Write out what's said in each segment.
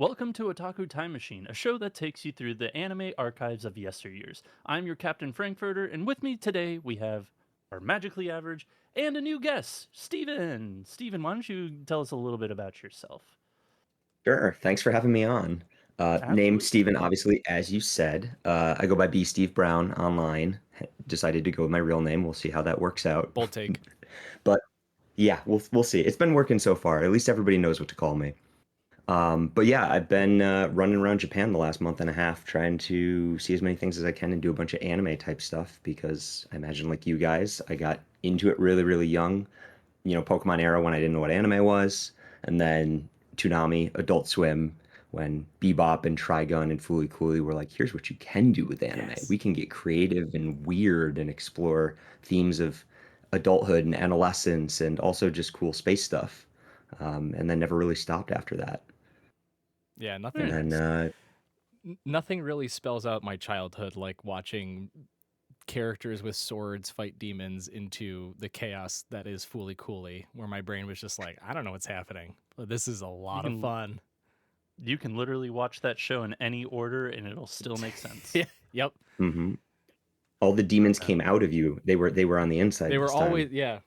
Welcome to Otaku Time Machine, a show that takes you through the anime archives of yesteryears. I'm your Captain Frankfurter, and with me today we have our magically average and a new guest, Steven. Steven, why don't you tell us a little bit about yourself? Sure. Thanks for having me on. Named Absolutely. Steven, obviously, as you said. I go by B. Steve Brown online. Decided to go with my real name. We'll see how that works out. Bold take. But yeah, we'll see. It's been working so far. At least everybody knows what to call me. But yeah, I've been running around Japan the last month and a half, trying to see as many things as I can and do a bunch of anime type stuff because I imagine, like you guys, I got into it really, really young. Pokemon era when I didn't know what anime was, and then Toonami, Adult Swim, when Bebop and Trigun and Fooly Cooly were like, here's what you can do with anime. Yes. We can get creative and weird and explore themes of adulthood and adolescence and also just cool space stuff. And then never really stopped after that. Yeah, Very And nothing then nice. nothing really spells out my childhood like watching characters with swords fight demons into the chaos that is Fooly Cooly, where my brain was just like, I don't know what's happening, but this is a You lot of can fun. you can literally watch that show in any order and it'll still make sense. Yeah, yep. mhm. All the demons Uh, came out of you. They were on the inside They were this time. always yeah.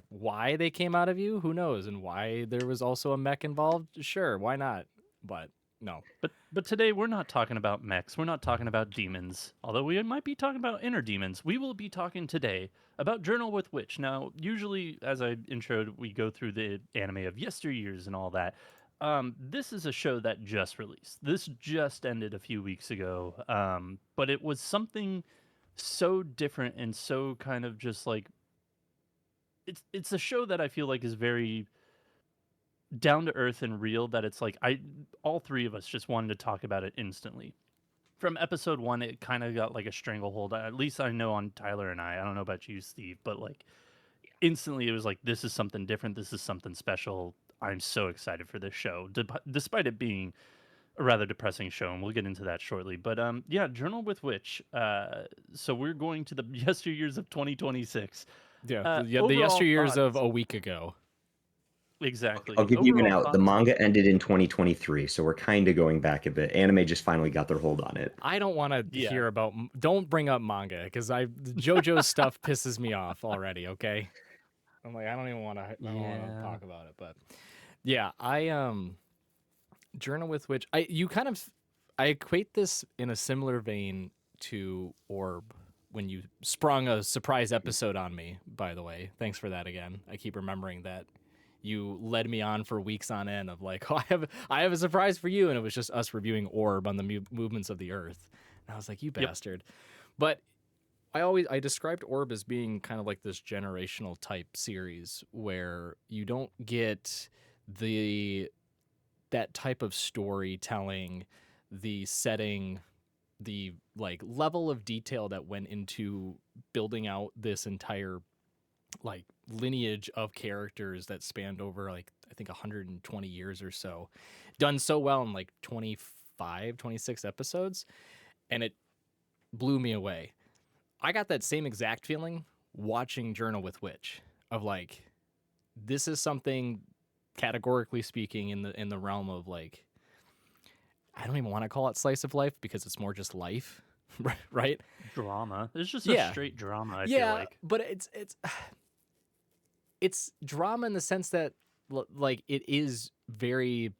Why they came out of you, who knows? And why there was also a mech involved? Sure, why not? But no. but today we're not talking about mechs. We're not talking about demons. Although we might be talking about inner demons. We will be talking today about Journal with Witch. Now, usually as I introed, we go through the anime of yesteryears and all that. This is a show that just released. This just ended a few weeks ago. But it was something so different and so kind of just like it's a show that I feel like is very down to earth and real that it's like I all three of us just wanted to talk about it instantly. From episode 1 it kind of got like a stranglehold. At least I know on Tyler and I don't know about you, Steve, but like instantly it was like this is something different, this is something special. I'm so excited for this show despite it being a rather depressing show, and we'll get into that shortly. But yeah, Journal with Witch. So we're going to the yesteryears of 2026. Yeah, the Overall yesteryears of thoughts. a week ago. I'll Exactly. give you an Overall out. The thoughts. manga ended in 2023, so we're kind of going back a bit. Anime just finally got their hold on it. I don't want to Yeah. hear about. Don't bring up manga because JoJo's stuff pisses me off already. Okay, I'm like I don't even want to. I don't want to Yeah. talk about it. But yeah, I Journal with Which I equate this in a similar vein to Orb when you sprung a surprise episode on me. By the way, thanks for that again. I keep remembering that you led me on for weeks on end of like, oh, I have a surprise for you, and it was just us reviewing Orb on the movements of the Earth. And I was like, you Yep. bastard. But I described Orb as being kind of like this generational type series where you don't get the that type of storytelling, the setting, the like level of detail that went into building out this entire like lineage of characters that spanned over like I think 120 years or so, done so well in like 25, 26 episodes, and it blew me away. I got that same exact feeling watching Journal with Witch of like this is something categorically speaking in the realm of like I don't even want to call it slice of life because it's more just life, right? Drama. It's just a Yeah, straight drama, I feel yeah, like. but it's drama in the sense that like it is very,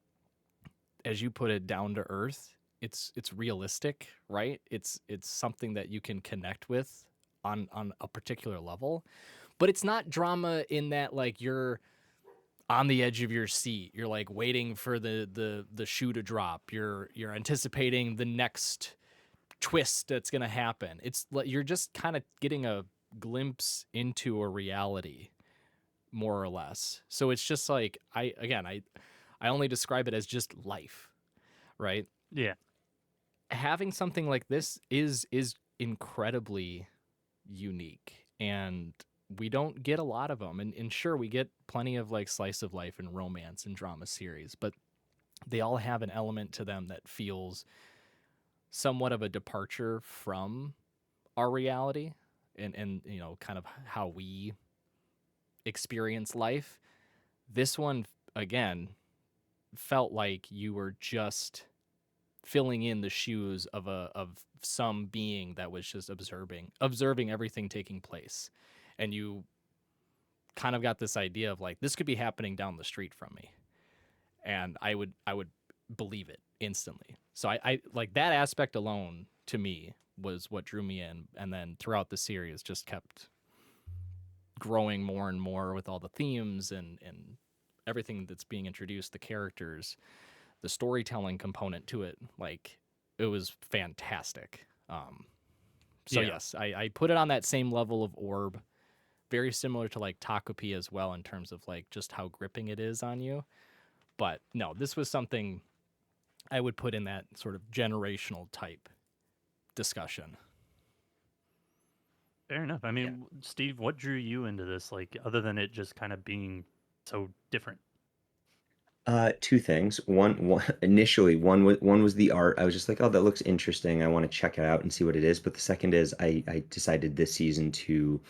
as you put it, down to earth. It's realistic, right? It's something that you can connect with on a particular level, but it's not drama in that like you're on the edge of your seat. You're like waiting for the shoe to drop. You're anticipating the next twist that's going to happen. It's like you're just kind of getting a glimpse into a reality more or less. So it's just like I only describe it as just life, right? Yeah. Having something like this is incredibly unique, and we don't get a lot of them. And sure, we get plenty of like slice of life and romance and drama series, but they all have an element to them that feels somewhat of a departure from our reality and kind of how we experience life. This one again felt like you were just filling in the shoes of some being that was just observing everything taking place, and you kind of got this idea of like, this could be happening down the street from me, and I would believe it instantly. So I like that aspect alone to me was what drew me in, and then throughout the series just kept growing more and more with all the themes and everything that's being introduced, the characters, the storytelling component to it. Like, it was fantastic. So Yeah. yes, I put it on that same level of Orb, very similar to like Takopi as well in terms of like just how gripping it is on you. But no, this was something I would put in that sort of generational type discussion. Fair enough. I mean, Steve, what drew you into this? Like, other than it just kind of being so different. Two things. One initially, one was the art. I was just like, oh, that looks interesting. I want to check it out and see what it is. But the second is, I decided this season to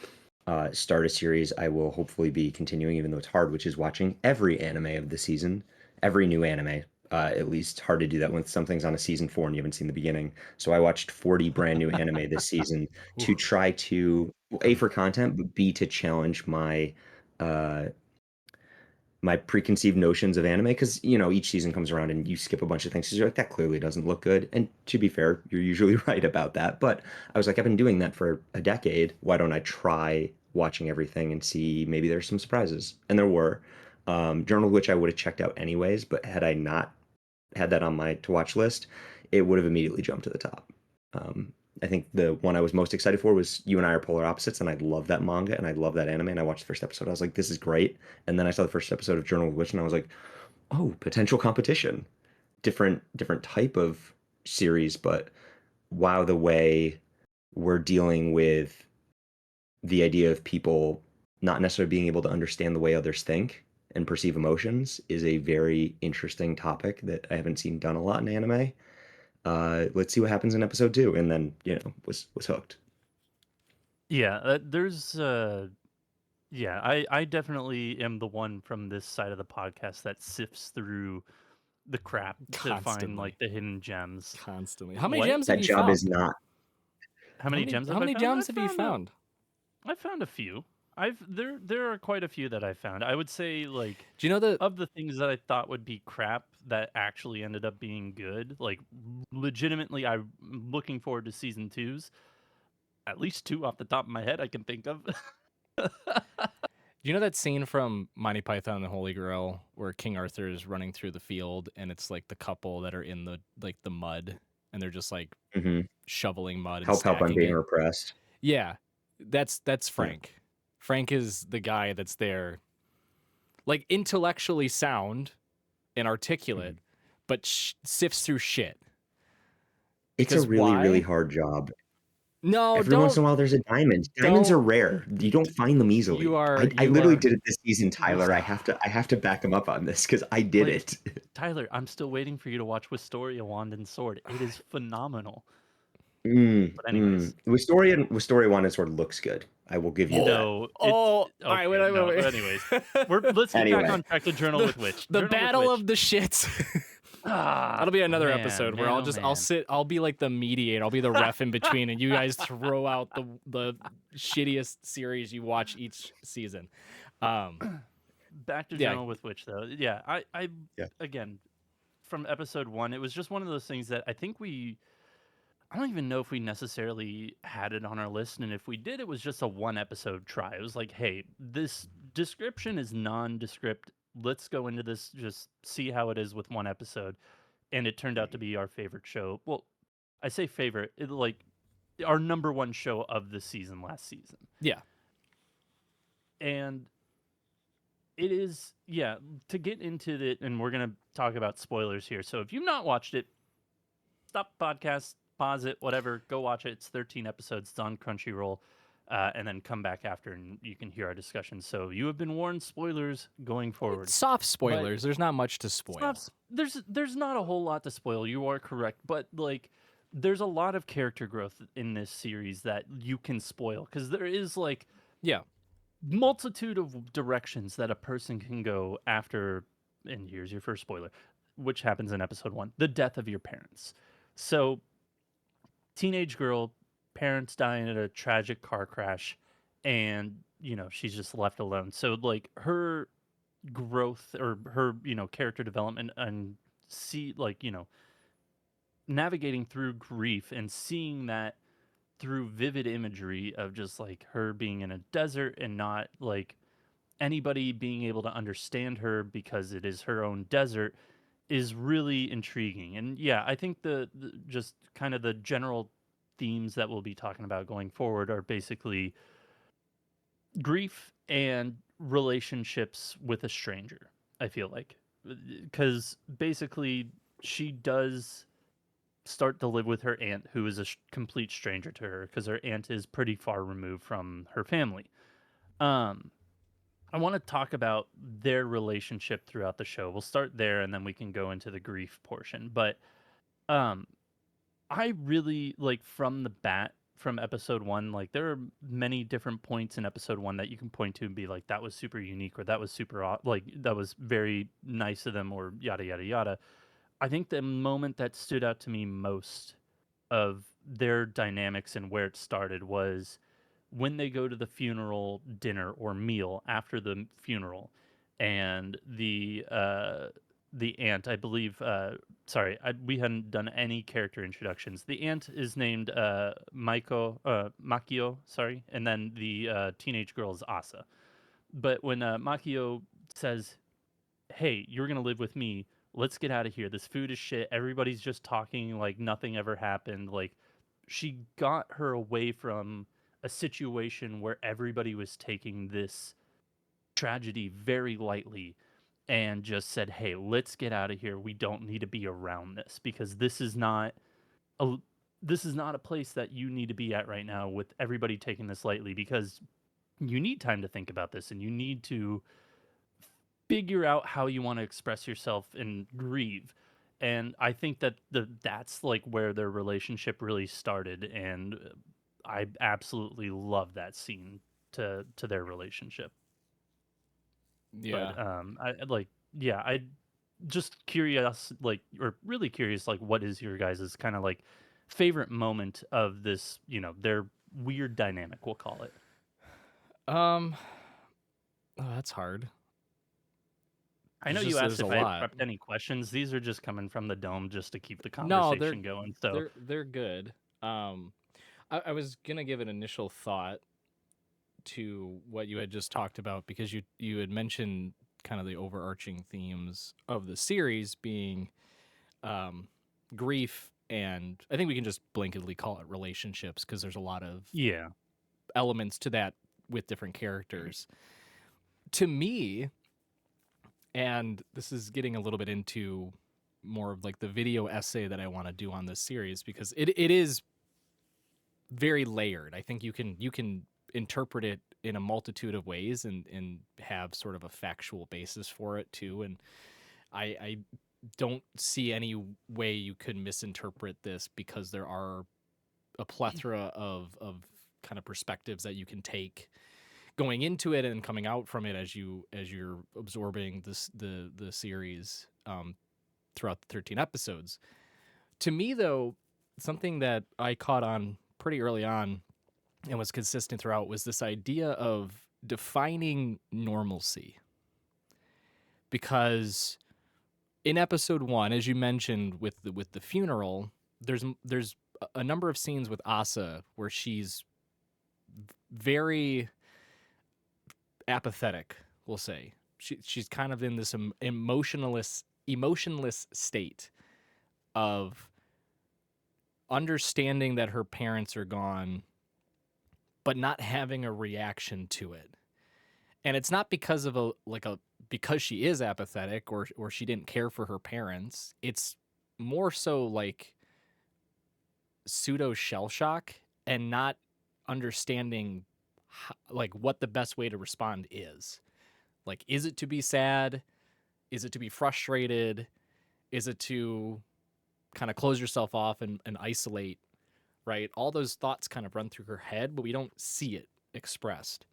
start a series I will hopefully be continuing, even though it's hard, which is watching every anime of the season, every new anime. At least hard to do that when something's on a season 4 and you haven't seen the beginning. So I watched 40 brand new anime this season to Ooh. try to A, for content, but B, to challenge uh my preconceived notions of anime, because each season comes around and you skip a bunch of things because you're like, that clearly doesn't look good. And to be fair, you're usually right about that. But I was like, I've been doing that for a decade. Why don't I try watching everything and see maybe there's some surprises? And there were. Journal, which I would have checked out anyways, but had I not had that on my to watch list, it would have immediately jumped to the top. Um, I think the one I was most excited for was You and I Are Polar Opposites, and I love that manga and I love that anime. And I watched the first episode. I was like, this is great. And then I saw the first episode of Journal of Witch, and I was like, oh, potential competition, different type of series, but wow, the way we're dealing with the idea of people not necessarily being able to understand the way others think and perceive emotions is a very interesting topic that I haven't seen done a lot in anime. Let's see what happens in episode 2, and then was hooked. Yeah, yeah, I definitely am the one from this side of the podcast that sifts through the crap to find Constantly. like the hidden gems. Constantly. How many What? gems have That you job is found? not. How many gems How have I many found? gems have you found? I found a few. There are quite a few that I found. I would say like Do you know the of the things that I thought would be crap that actually ended up being good. Like legitimately, I'm looking forward to season 2's. At least 2 off the top of my head I can think of. do you know that scene from Monty Python and the Holy Grail where King Arthur is running through the field and it's like the couple that are in the mud and they're just like Hmm. shoveling mud and Help, I'm stacking being it? repressed. Yeah. That's Yeah. Frank. Frank is the guy that's there, like intellectually sound and articulate, Mhm. but sifts through shit. It's a Because really, really why? hard job. No, Every once don't in a while, there's a diamond. Diamonds are don't. rare. You don't find them You easily. are I you literally are did it this season, Tyler. I have to back him up on this because I did Like it. Tyler, I'm still waiting for you to watch Wisteria Wand and Sword. It is phenomenal. But anyways, Wistoria One sort of looks good. I will give you Oh, that. no, oh, it's all right, okay. No, wait. anyways, let's get back Anyway, on track to Journal the with Witch. the Journal with battle Witch. of the shits. Ah, That'll be another man, episode where man, oh man. I'll be like the mediator. I'll be the ref in between, and you guys throw out the shittiest series you watch each season. Back to Yeah, Journal with Witch though. Yeah, I yeah. again from episode 1, it was just one of those things that I don't even know if we necessarily had it on our list, and if we did, it was just a one episode try. It was like, hey, this description is nondescript. Let's go into this, just see how it is with one episode. And it turned out to Mhm. be our favorite show. Well, I say favorite, like our number one show of the season last season. yeah. And it is, yeah, to get into it, and we're going to talk about spoilers here. So if you've not watched it, stop the podcast, pause it, whatever, go watch it. It's 13 episodes. It's on Crunchyroll. And then come back after and you can hear our discussion. So you have been warned, spoilers going forward. Soft But spoilers. There's not much to it's spoil. not, there's not a whole lot to spoil. You are correct, but like there's a lot of character growth in this series that you can spoil because there is like Yeah. multitude of directions that a person can go after. And here's your first spoiler: which happens in episode 1, the death of your parents. So, teenage girl, parents die in a tragic car crash, and she's just left alone. So like her growth or her character development and see like navigating through grief and seeing that through vivid imagery of just like her being in a desert and not like anybody being able to understand her because it is her own desert is really intriguing. And yeah, I think the just kind of the general themes that we'll be talking about going forward are basically grief and relationships with a stranger. I feel like because basically she does start to live with her aunt, who is a complete stranger to her because her aunt is pretty far removed from her family. Um, I want to talk about their relationship throughout the show. We'll start there and then we can go into the grief portion. But um I really like from the bat from episode 1, like there are many different points in episode 1 that you can point to and be like that was super unique or that was super like that was very nice of them or yada yada yada. I think the moment that stood out to me most of their dynamics and where it started was when they go to the funeral dinner or meal after the funeral, and the aunt, I believe, sorry, we hadn't done any character introductions. The aunt is named Makio, sorry, and then the teenage girl is Asa. But when Makio says, "Hey, you're gonna live with me. Let's get out of here. This food is shit. Everybody's just talking like nothing ever happened." Like she got her away from a situation where everybody was taking this tragedy very lightly and just said, "Hey, let's get out of here. We don't need to be around this because a this is not a place that you need to be at right now with everybody taking this lightly because you need time to think about this and you need to figure out how you want to express yourself and grieve." And I think that that's like where their relationship really started, and I absolutely love that scene to their relationship. Yeah. But I like yeah, I just curious like or really curious like what is your guys' kind of like favorite moment of this, their weird dynamic, we'll call it. Um. Oh, that's hard. I know you asked There's a if I had lot. prepped any questions. These are just coming from the dome just to keep the No, conversation going. So, they're good. Um, I was gonna give an initial thought to what you had just talked about because you had mentioned kind of the overarching themes of the series being um, grief, and I think we can just blanketly call it relationships because there's a lot of yeah. elements to that with different characters. To me, and this is getting a little bit into more of like the video essay that I want to do on this series because it is very layered. I think you can interpret it in a multitude of ways and have sort of a factual basis for it too. And I don't see any way you could misinterpret this because there are a plethora of kind of perspectives that you can take going into it and coming out from it as you're absorbing the series throughout the 13 episodes. To me, though, something that I caught on pretty early on and was consistent throughout was this idea of defining normalcy. Because in episode 1, as you mentioned with the funeral, there's a number of scenes with Asa where she's very apathetic, we'll say. She's kind of in this emotionless state of understanding that her parents are gone, but not having a reaction to it. And it's not because of because she is apathetic or she didn't care for her parents. It's more so like pseudo shell shock and not understanding like what the best way to respond is. Like, is it to be sad? Is it to be frustrated? Is it to kind of close yourself off and isolate, right? All those thoughts kind of run through her head, but we don't see it expressed.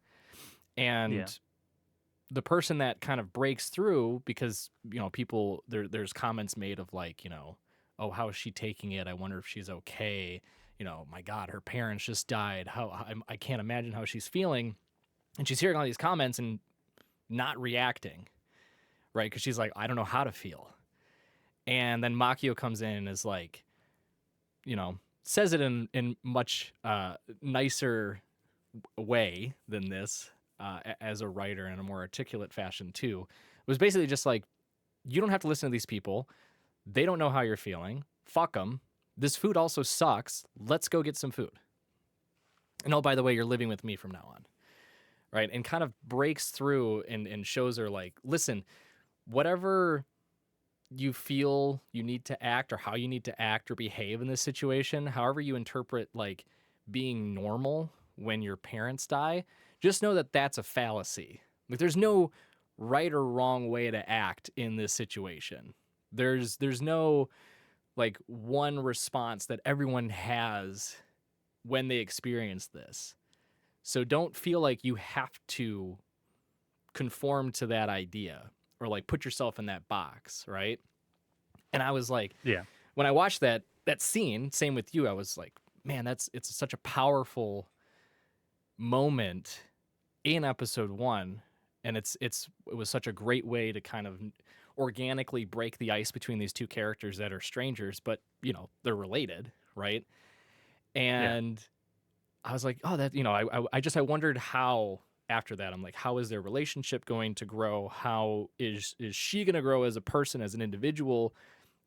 Yeah. And the person that kind of breaks through, because people, there's comments made of like, oh, how is she taking it? I wonder if she's okay. My God, her parents just died. I can't imagine how she's feeling. And she's hearing all these comments and not reacting, right? Because she's like, I don't know how to feel. And then Makio comes in and is like, says it in much nicer way than this, as a writer, in a more articulate fashion too. It was basically just like, you don't have to listen to these people. They don't know how you're feeling. Fuck them. This food also sucks. Let's go get some food. And oh, by the way, you're living with me from now on. Right. And kind of breaks through and shows her like, listen, whatever you feel you need to act, or how you need to act or behave in this situation, however you interpret like being normal when your parents die, just know that that's a fallacy. Like, there's no right or wrong way to act in this situation. There's no like one response that everyone has when they experience this. So don't feel like you have to conform to that idea or like put yourself in that box, right? And I was like, Yeah. when I watched that scene, same with you, I was like, man, it's such a powerful moment in episode 1, and it was such a great way to kind of organically break the ice between these two characters that are strangers, but they're related, right? And I was like, oh, that, I wondered how, after that, I'm like, how is their relationship going to grow? How is she going to grow as a person, as an individual,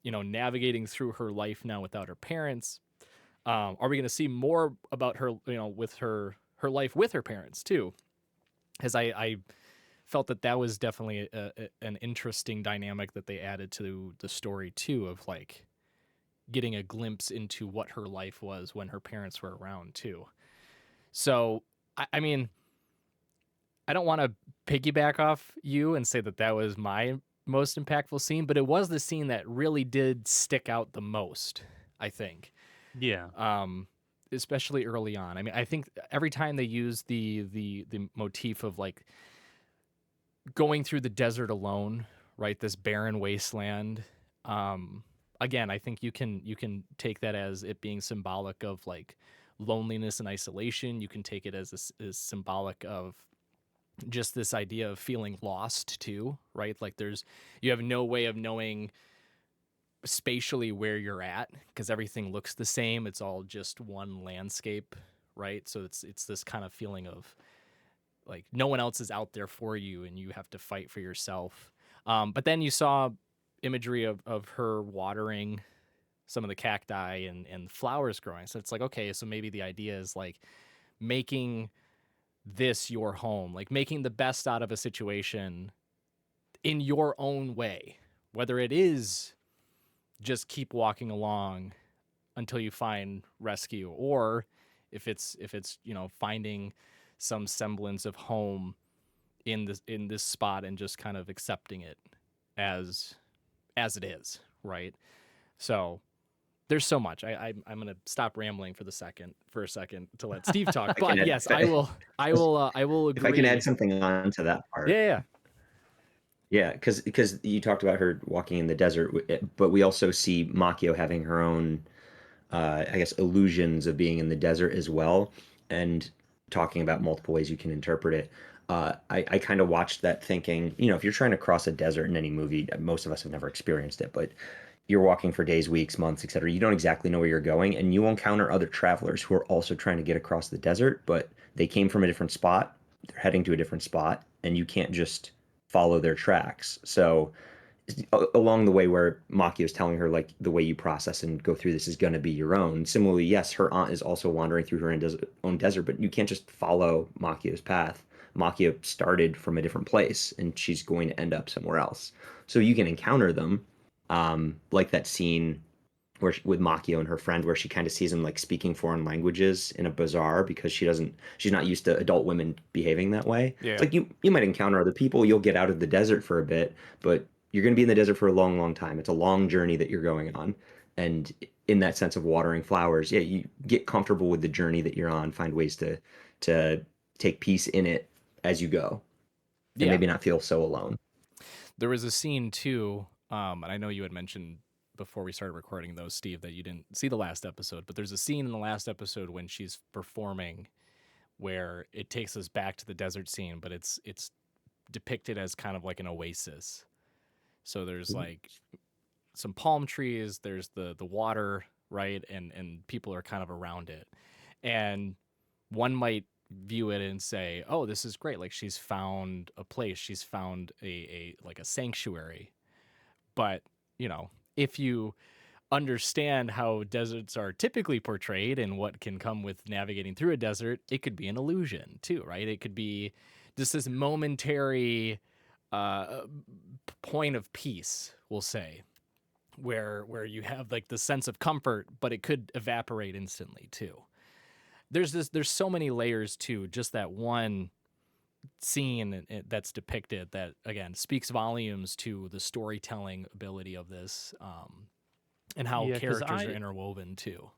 navigating through her life now without her parents? Are we going to see more about her, with her life with her parents too? As I felt that was definitely an interesting dynamic that they added to the story too, of like getting a glimpse into what her life was when her parents were around too. So, I mean, I don't want to piggyback off you and say that was my most impactful scene, but it was the scene that really did stick out the most, I think. Yeah. Especially early on. I mean, I think every time they use the motif of like going through the desert alone, right? This barren wasteland. Again, I think you can take that as it being symbolic of like loneliness and isolation. You can take it as symbolic of just this idea of feeling lost too, right? Like you have no way of knowing spatially where you're at because everything looks the same. It's all just one landscape, right? So it's this kind of feeling of like no one else is out there for you and you have to fight for yourself. But then you saw imagery of her watering some of the cacti and flowers growing. So it's like, okay, so maybe the idea is like making this your home, like making the best out of a situation in your own way, whether it is just keep walking along until you find rescue, or if it's finding some semblance of home in this spot and just kind of accepting it as it is, right? So there's so much. I'm gonna stop rambling for a second to let Steve talk. But yes, I will agree. If I can add something on to that part. Yeah. Yeah, because you talked about her walking in the desert, but we also see Makio having her own, I guess, illusions of being in the desert as well, and talking about multiple ways you can interpret it. I kind of watched that thinking, if you're trying to cross a desert in any movie, most of us have never experienced it, but you're walking for days, weeks, months, etc. You don't exactly know where you're going, and you will encounter other travelers who are also trying to get across the desert, but they came from a different spot, they're heading to a different spot, and you can't just follow their tracks. So along the way where Maki is telling her like the way you process and go through this is going to be your own. Similarly, yes, her aunt is also wandering through her own desert, but you can't just follow Makio's path. Makio started from a different place and she's going to end up somewhere else. So you can encounter them, like that scene where with Makio and her friend, where she kind of sees him like speaking foreign languages in a bazaar because she's not used to adult women behaving that way. Yeah. It's like you might encounter other people, you'll get out of the desert for a bit, but you're going to be in the desert for a long, long time. It's a long journey that you're going on. And in that sense of watering flowers, yeah, you get comfortable with the journey that you're on, find ways to take peace in it as you go. and Yeah. maybe not feel so alone. There was a scene too, and I know you had mentioned before we started recording those, Steve, that you didn't see the last episode, but there's a scene in the last episode when she's performing where it takes us back to the desert scene, but it's depicted as kind of like an oasis. So there's like some palm trees, there's the water, right? And people are kind of around it. And one might view it and say, "Oh, this is great. Like she's found a place, she's found a like a sanctuary." But, you know, if you understand how deserts are typically portrayed and what can come with navigating through a desert, it could be an illusion too, right? It could be just this momentary uh, point of peace, we'll say, where you have like the sense of comfort, but it could evaporate instantly too. There's so many layers to just that one scene that's depicted that again speaks volumes to the storytelling ability of this, and how Yeah, because characters are interwoven too.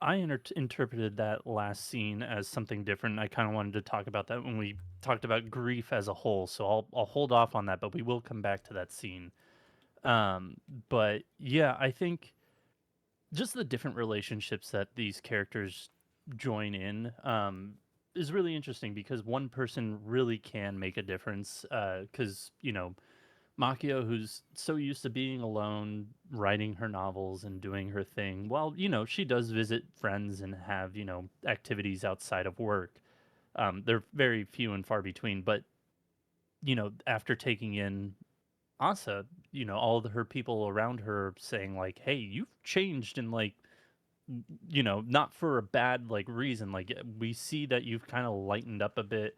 I interpreted that last scene as something different. I kind of wanted to talk about that when we talked about grief as a whole. So I'll hold off on that, but we will come back to that scene. Um, but yeah, I think just the different relationships that these characters join in is really interesting because one person really can make a difference. Because Makio, who's so used to being alone, writing her novels and doing her thing, well, she does visit friends and have activities outside of work. They're very few and far between, but after taking in Asa, all of her people around her saying like, "Hey, you've changed," and like, not for a bad like reason. Like we see that you've kind of lightened up a bit,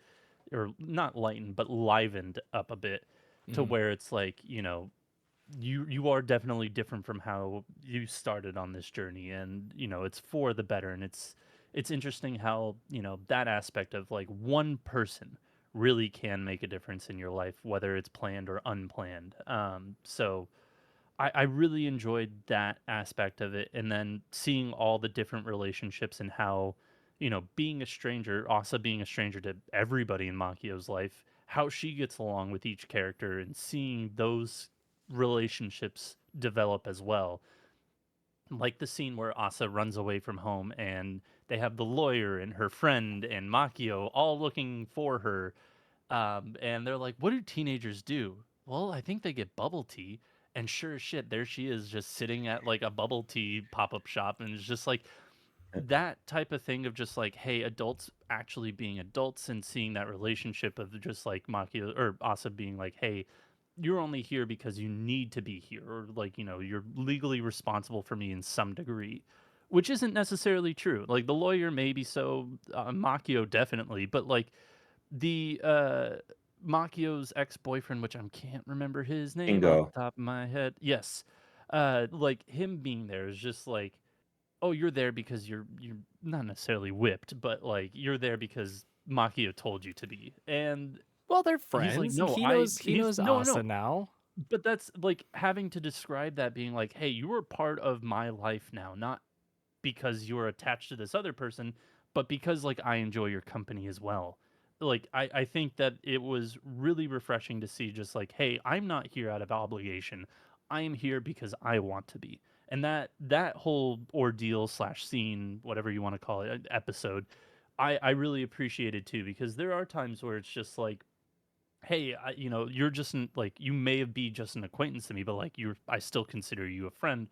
or not lightened, but livened up a bit, to Mhm. where it's like, you are definitely different from how you started on this journey, and it's for the better. And it's interesting how that aspect of like one person really can make a difference in your life, whether it's planned or unplanned. So I really enjoyed that aspect of it, and then seeing all the different relationships and how being a stranger, Asa being a stranger to everybody in Makio's life, how she gets along with each character, and seeing those relationships develop as well. Like the scene where Asa runs away from home and they have the lawyer and her friend and Makio all looking for her. And they're like, "What do teenagers do?" "Well, I think they get bubble tea." And sure as shit, there she is just sitting at like a bubble tea pop-up shop. And it's just like that type of thing of just like, hey, adults actually being adults and seeing that relationship of just like Makio or Asa being like, "Hey, you're only here because you need to be here," or like you're legally responsible for me in some degree, which isn't necessarily true. Like the lawyer maybe so, Makio definitely, but like the Makio's ex-boyfriend, which I can't remember his name off Bingo. the top of my head, yes, like him being there is just like, oh, you're there because you're not necessarily whipped, but like you're there because Makio told you to be. And Well, they're he's like, friends. no, He knows Asa no, now. but that's like having to describe that being like, hey, you are part of my life now, not because you're attached to this other person, but because like I enjoy your company as well. Like I think that it was really refreshing to see just like, hey, I'm not here out of obligation. I am here because I want to be. And that whole ordeal slash scene, whatever you want to call it, episode, I really appreciated too, because there are times where it's just like, hey, you're just like, you may be just an acquaintance to me, but like I still consider you a friend.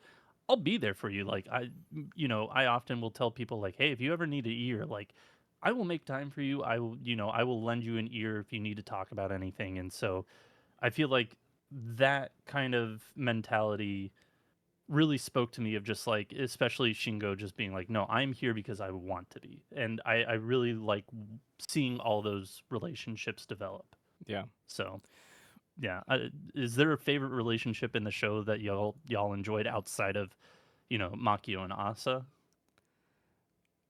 I'll be there for you. Like I often will tell people like, hey, if you ever need an ear, like I will make time for you. I will lend you an ear if you need to talk about anything. And so I feel like that kind of mentality really spoke to me of just like, especially Shingo just being like, no, I'm here because I want to be. And I really like seeing all those relationships develop. Yeah. So yeah, is there a favorite relationship in the show that y'all enjoyed outside of Makio and Asa?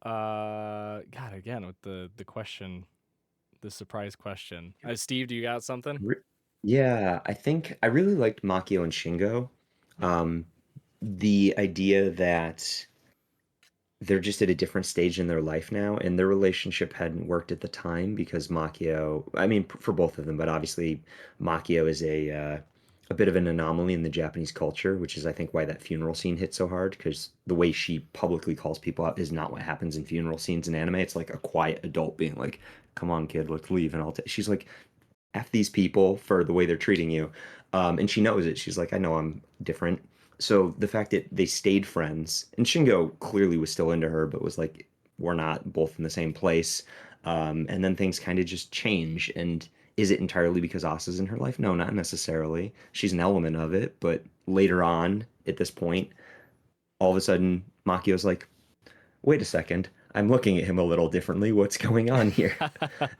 God, again with the question, the surprise question. Steve, do you got something? Re- Yeah, I think I really liked Makio and Shingo. Mm. The idea that they're just at a different stage in their life now, and their relationship hadn't worked at the time because Makio, I mean, for both of them, but obviously Makio is a bit of an anomaly in the Japanese culture, which is I think why that funeral scene hit so hard because the way she publicly calls people out is not what happens in funeral scenes in anime. It's like a quiet adult being like, "Come on, kid, let's leave," and she's like, F these people for the way they're treating you. And she knows it. She's like, I know I'm different. So the fact that they stayed friends, and Shingo clearly was still into her, but was like, we're not both in the same place. And then things kind of just change. And is it entirely because Asa's in her life? No, not necessarily. She's an element of it. But later on, at this point, all of a sudden, Makio's like, wait a second, I'm looking at him a little differently. What's going on here?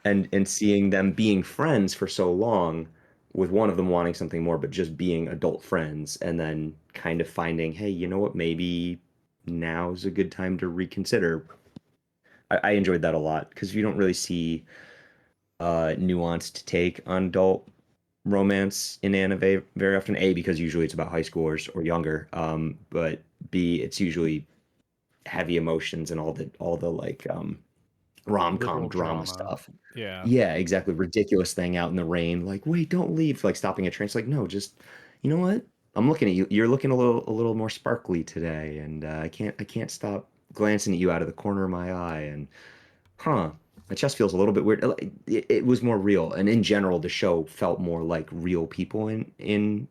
And seeing them being friends for so long, with one of them wanting something more, but just being adult friends, and then kind of finding, hey, you know what? Maybe now's a good time to reconsider. I enjoyed that a lot because you don't really see nuanced take on adult romance in anime very often. A, because usually it's about high schoolers or younger. But B, it's usually heavy emotions and all the like rom-com Literal drama drama. stuff. Yeah. Yeah, exactly. Ridiculous thing out in the rain. Like, wait, don't leave. Like stopping a train. It's like, no, just you know what? I'm looking at you. You're looking a little more sparkly today, and I can't stop glancing at you out of the corner of my eye. And huh, my chest feels a little bit weird. It was more real, and in general, the show felt more like real people in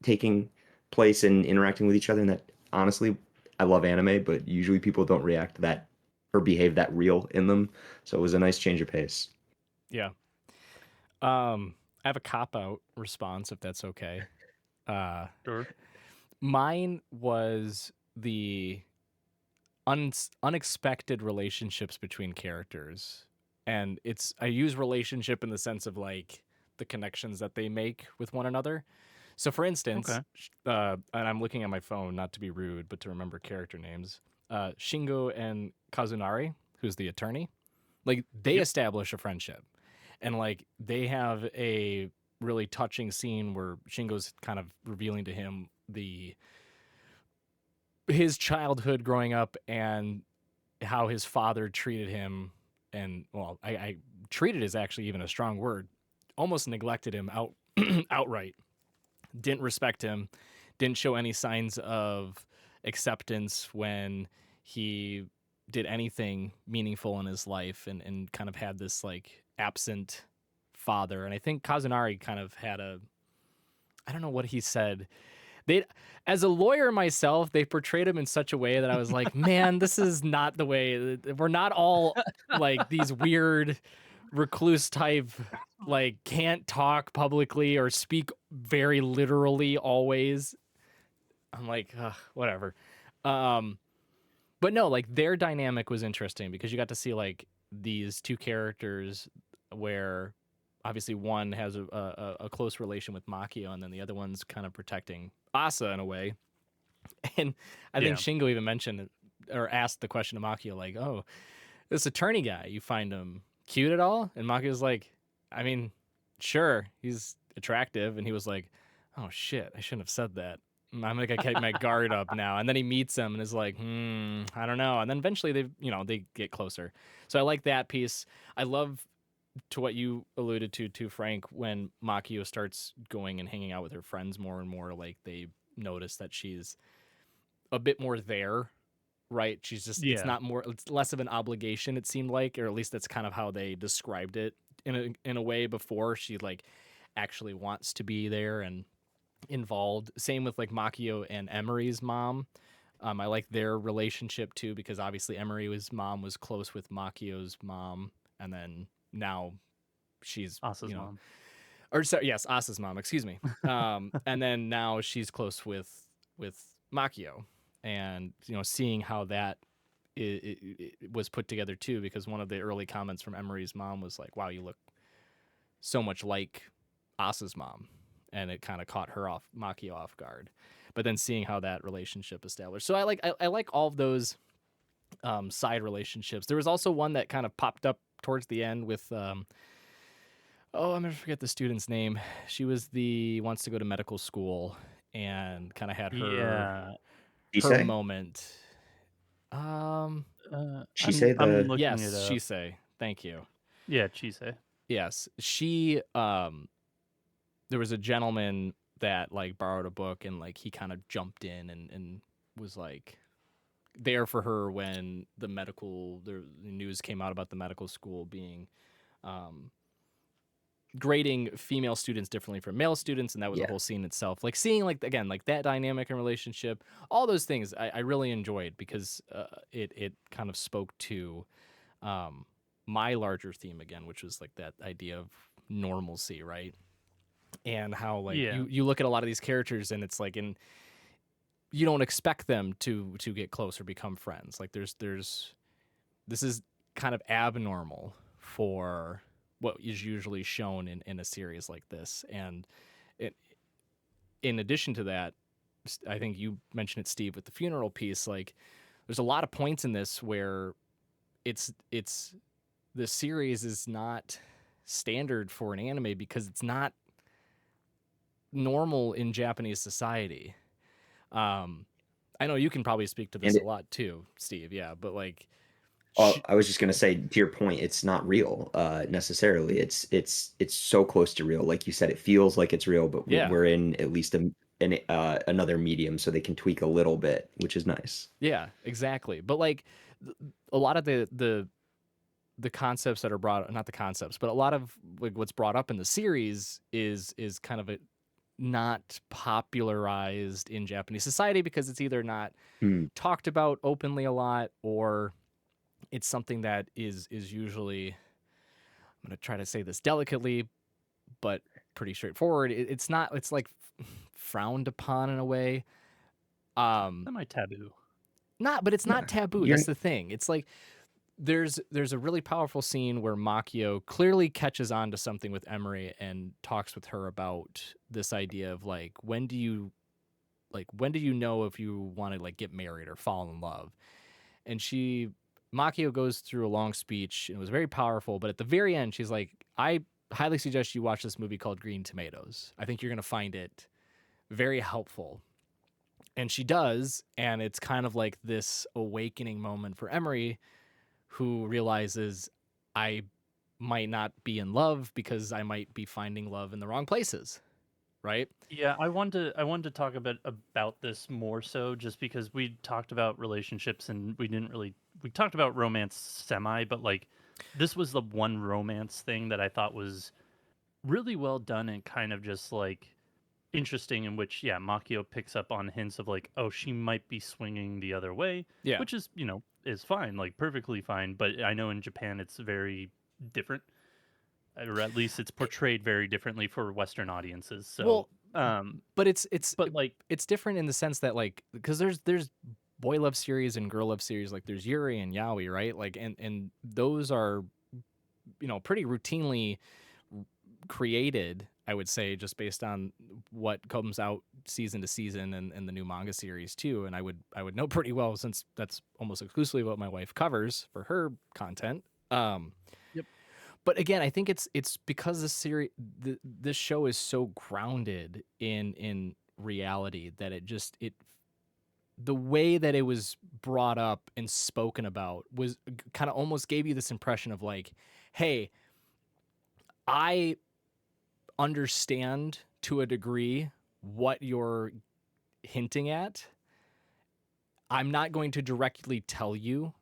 taking place and interacting with each other. And that honestly, I love anime, but usually people don't react that or behave that real in them. So it was a nice change of pace. Yeah. I have a cop out response if that's okay. Uh, Sure. Mine was the unexpected relationships between characters. And I use relationship in the sense of like the connections that they make with one another. So, for instance, Okay. and I'm looking at my phone, not to be rude, but to remember character names. Shingo and Kazunari, who's the attorney, like they Yep. establish a friendship, and like they have a really touching scene where Shingo's kind of revealing to him his childhood growing up and how his father treated him. And well, I treated is actually even a strong word. Almost neglected him outright. Didn't respect him. Didn't show any signs of acceptance when he did anything meaningful in his life, and kind of had this like absent father. And I think Kazunari kind of had I don't know what he said. They, as a lawyer myself, they portrayed him in such a way that I was like, man, this is not the way. We're not all like these weird recluse type, like can't talk publicly or speak very literally always. I'm like, ugh, whatever. Um, but no, like their dynamic was interesting because you got to see like these two characters where obviously one has a close relation with Makio, and then the other one's kind of protecting Asa in a way. And I think Yeah. Shingo even mentioned or asked the question to Makio, like, oh, this attorney guy, you find him cute at all? And Makio's like, I mean, sure, he's attractive. And he was like, oh shit, I shouldn't have said that. I'm gonna keep my guard up now. And then he meets him and is like, I don't know. And then eventually they get closer. So I like that piece. I love to what you alluded to Frank, when Makio starts going and hanging out with her friends more and more, like they notice that she's a bit more there, right? She's just Yeah. it's less of an obligation, it seemed like, or at least that's kind of how they described it in a way before. She like actually wants to be there and involved. Same with like Makio and Emery's mom. I like their relationship too, because obviously Emery's mom was close with Makio's mom, and then now she's Asa's mom. or sorry, yes, Asa's mom, excuse me. And then now she's close with Makio, and seeing how that it was put together too, because one of the early comments from Emery's mom was like, "Wow, you look so much like Asa's mom," and it kind of caught her off Makio off guard. But then seeing how that relationship established, so I like all of those side relationships. There was also one that kind of popped up towards the end with oh, I'm gonna forget the student's name. She was the wants to go to medical school and kind of had her Yeah. her Isai? moment. She say I'm the looking it Yes, up. Shisei. Thank you. Yeah, Chise. Yes, she there was a gentleman that like borrowed a book and like he kind of jumped in and was like there for her when the news came out about the medical school being um grading female students differently from male students, and that was a yeah. whole scene itself. Like seeing like again like that dynamic and relationship, all those things I really enjoyed because it kind of spoke to um, my larger theme again, which was like that idea of normalcy, right? And how like Yeah. you look at a lot of these characters and it's like you don't expect them to get close or become friends. Like there's this is kind of abnormal for what is usually shown in a series like this. And it, in addition to that, I think you mentioned it, Steve, with the funeral piece. Like, there's a lot of points in this where it's the series is not standard for an anime because it's not normal in Japanese society. Um, I know you can probably speak to this And a lot too, Steve. Yeah, but like, I was just gonna say to your point, it's not real necessarily. It's so close to real, like you said. It feels like it's real, but yeah, we're in at least another medium, so they can tweak a little bit, which is nice. yeah, exactly. But like, a lot of the concepts that are brought, not the concepts, but a lot of like what's brought up in the series is kind of a not popularized in Japanese society because it's either not Hmm. talked about openly a lot or it's something that is usually, I'm going to try to say this delicately but pretty straightforward. It's not, it's like frowned upon in a way. Um Semi taboo. not but it's not Yeah. taboo. You're That's the thing. It's like there's a really powerful scene where Makio clearly catches on to something with Emery and talks with her about this idea of when do you know if you want to like get married or fall in love? And Makio goes through a long speech and it was very powerful, but at the very end she's like, I highly suggest you watch this movie called Green Tomatoes. I think you're going to find it very helpful. And she does, and it's kind of like this awakening moment for Emery, who realizes I might not be in love because I might be finding love in the wrong places, right? Yeah, I wanted to talk a bit about this more so just because we talked about relationships and we didn't really we talked about romance semi, but like this was the one romance thing that I thought was really well done and kind of just like interesting in which yeah, Makio picks up on hints of like oh, she might be swinging the other way, Yeah. which is, you know, is fine, like perfectly fine, but I know in Japan it's very different, or at least it's portrayed very differently for Western audiences. So, Well, um, but but like, it's different in the sense that like because there's boy love series and girl love series, like there's Yuri and Yaoi, right? Like and those are, you know, pretty routinely created, I would say, just based on what comes out season to season and the new manga series too. And I would know pretty well since that's almost exclusively what my wife covers for her content. Um, yep, but again, I think it's because this show is so grounded in reality that it the way that it was brought up and spoken about was kind of almost gave you this impression of like, hey, I understand to a degree what you're hinting at. I'm not going to directly tell you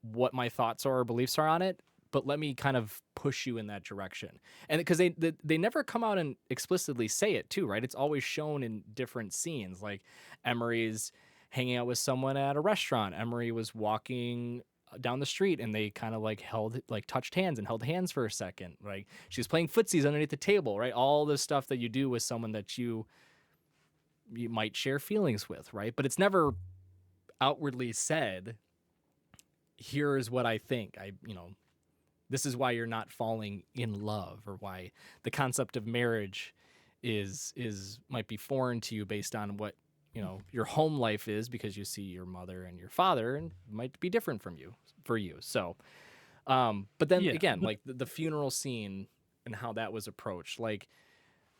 what my thoughts or beliefs are on it, but let me kind of push you in that direction. And because they never come out and explicitly say it too, right? It's always shown in different scenes. Like Emery's hanging out with someone at a restaurant. Emery was walking down the street and they kind of touched hands and held hands for a second. Like she's playing footsies underneath the table, right? All the stuff that you do with someone that you might share feelings with, right? But it's never outwardly said, here is what I think. This is why you're not falling in love, or why the concept of marriage is might be foreign to you based on what, you know, your home life is, because you see your mother and your father and might be different from you for you. So but then yeah, again, but like the funeral scene and how that was approached, like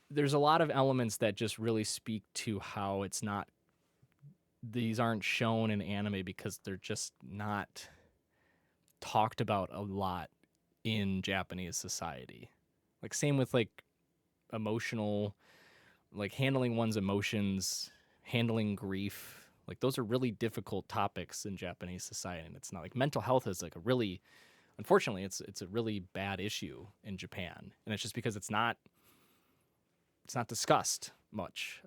there's a lot of elements that just really speak to how it's not these aren't shown in anime because they're just not talked about a lot in Japanese society. Like same with like emotional, like handling one's emotions, handling grief. Like those are really difficult topics in Japanese society, and it's not like mental health is like a really, unfortunately, it's a really bad issue in Japan, and it's just because it's not discussed much.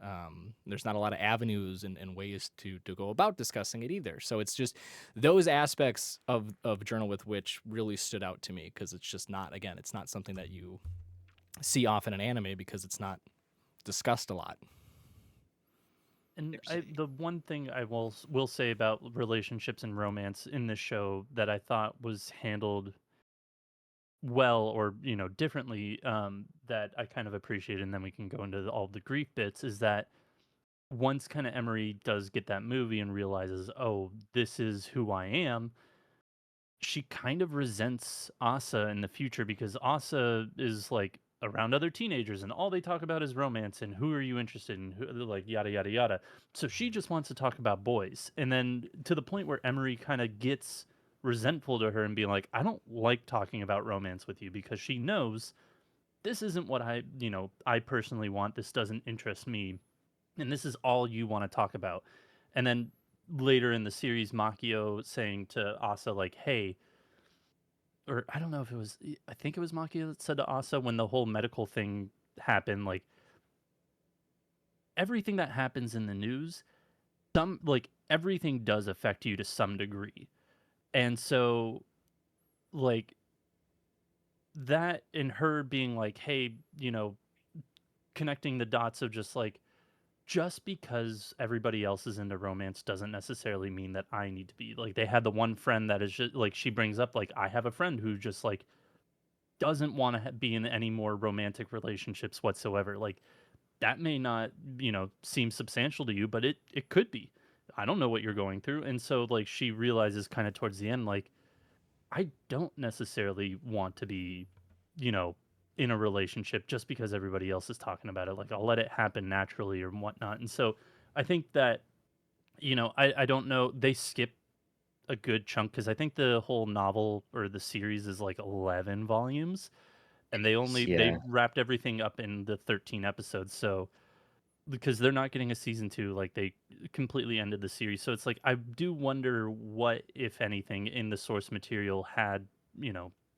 There's not a lot of avenues and ways to go about discussing it either. So it's just those aspects of Journal with Witch really stood out to me because it's just not, again, it's not something that you see often in anime because it's not discussed a lot. And the one thing I will say about relationships and romance in this show that I thought was handled well, or differently, that I kind of appreciate, and then we can go into all the grief bits, is that once kind of Emery does get that movie and realizes, oh, this is who I am, she kind of resents Asa in the future because Asa is like around other teenagers and all they talk about is romance and who are you interested in, who, like yada yada yada. So she just wants to talk about boys, and then to the point where Emery kind of gets resentful to her and being like, I don't like talking about romance with you, because she knows this isn't what I personally want. This doesn't interest me, and this is all you want to talk about. And then later in the series, Makio saying to Asa like, hey, or I don't know if it was, I think it was Makio that said to Asa when the whole medical thing happened, like everything that happens in the news, everything does affect you to some degree. And so like that, and her being like, hey, connecting the dots of just like, just because everybody else is into romance doesn't necessarily mean that I need to be. Like they had the one friend that is just like, she brings up like, I have a friend who just like doesn't want to be in any more romantic relationships whatsoever. Like that may not, seem substantial to you, but it could be. I don't know what you're going through. And so like she realizes kind of towards the end, like I don't necessarily want to be, you know, in a relationship just because everybody else is talking about it. Like I'll let it happen naturally or whatnot. And so I think that, I don't know, they skip a good chunk because I think the whole novel or the series is like 11 volumes, and they Yeah. wrapped everything up in the 13 episodes. So because they're not getting a season 2, like they completely ended the series. So it's like I do wonder what, if anything, in the source material had,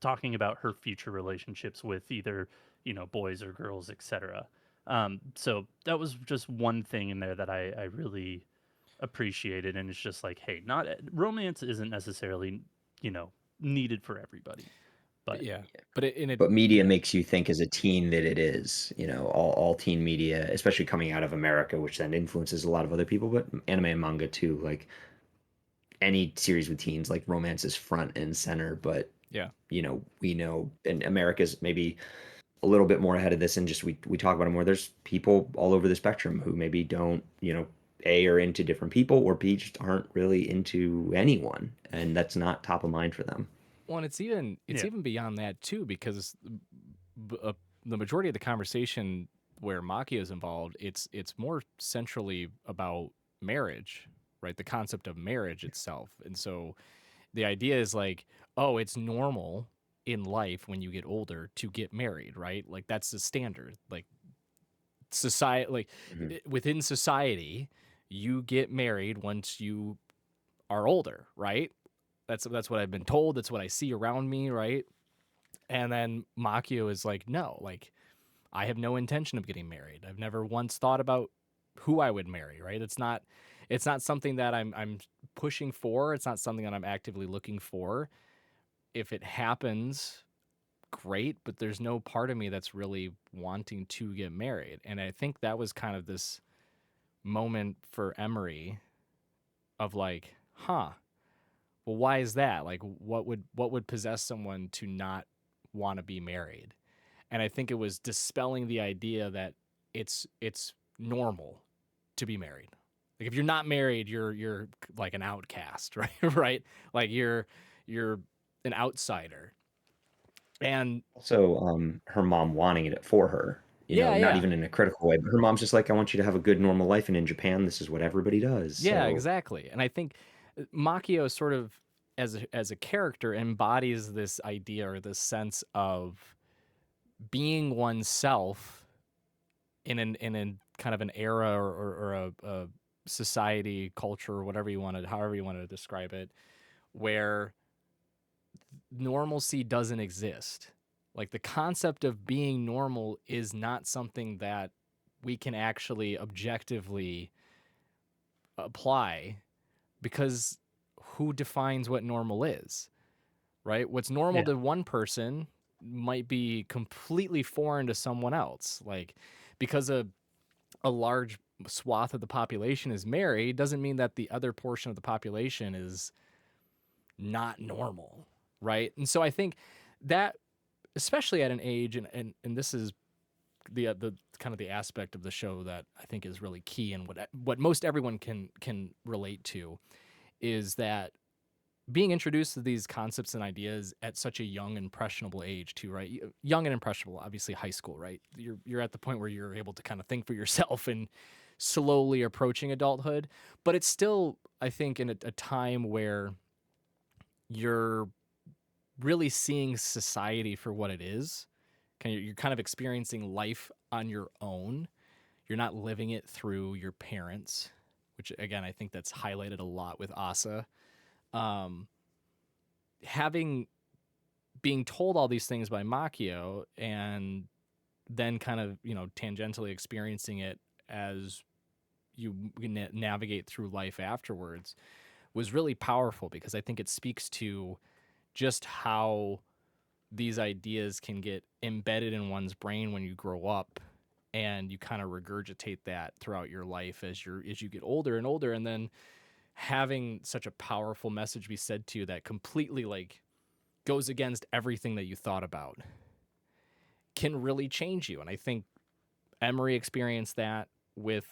talking about her future relationships with either, boys or girls, etc. So that was just one thing in there that I really appreciated, and it's just like, hey, not romance isn't necessarily, you know needed for everybody, But but yeah, but it, in it, But media makes you think as a teen that it is, all teen media, especially coming out of America, which then influences a lot of other people, but anime and manga too. Like any series with teens, like romance is front and center. But yeah, we know, and America's maybe a little bit more ahead of this, and just we talk about it more. There's people all over the spectrum who maybe don't, A, are into different people, or B, just aren't really into anyone, and that's not top of mind for them. well, and it's yeah. even beyond that too, because the majority of the conversation where Maki is involved, it's more centrally about marriage, right? The concept of marriage itself, and so the idea is like, oh, it's normal in life when you get older to get married, right? Like that's the standard. Like society, like Mhm. within society, you get married once you are older, right? That's what I've been told. That's what I see around me, right? And then Makio is like, no, like I have no intention of getting married. I've never once thought about who I would marry, right? It's not something that I'm pushing for. It's not something that I'm actively looking for. If it happens, great, but there's no part of me that's really wanting to get married. And I think that was kind of this moment for Emery of like, huh, well, why is that? Like what would possess someone to not want to be married? And I think it was dispelling the idea that it's normal to be married. Like if you're not married, you're like an outcast, right? Right? Like you're an outsider. And Also, her mom wanting it for her. Yeah, not yeah. even in a critical way, but her mom's just like, I want you to have a good normal life, and in Japan, this is what everybody does. Yeah, So exactly. And I think Makio sort of as a character embodies this idea or this sense of being oneself in a kind of an era or a society, culture, or whatever you wanted, however you wanted to describe it, where normalcy doesn't exist. Like the concept of being normal is not something that we can actually objectively apply because who defines what normal is, right? What's normal Yeah. to one person might be completely foreign to someone else. Like because a large swath of the population is married doesn't mean that the other portion of the population is not normal, right? And so I think that especially at an age and this is the kind of the aspect of the show that I think is really key and what most everyone can relate to is that being introduced to these concepts and ideas at such a young impressionable age too, right? Young and impressionable, obviously high school, right? You're at the point where you're able to kind of think for yourself and slowly approaching adulthood, but it's still I think in a time where you're really seeing society for what it is. You're kind of experiencing life on your own. You're not living it through your parents, which again I think that's highlighted a lot with Asa. Um, having being told all these things by Makio and then kind of tangentially experiencing it as you navigate through life afterwards was really powerful because I think it speaks to just how these ideas can get embedded in one's brain when you grow up and you kind of regurgitate that throughout your life as you get older and older and then having such a powerful message be said to you that completely like goes against everything that you thought about can really change you. And I think Emery experienced that with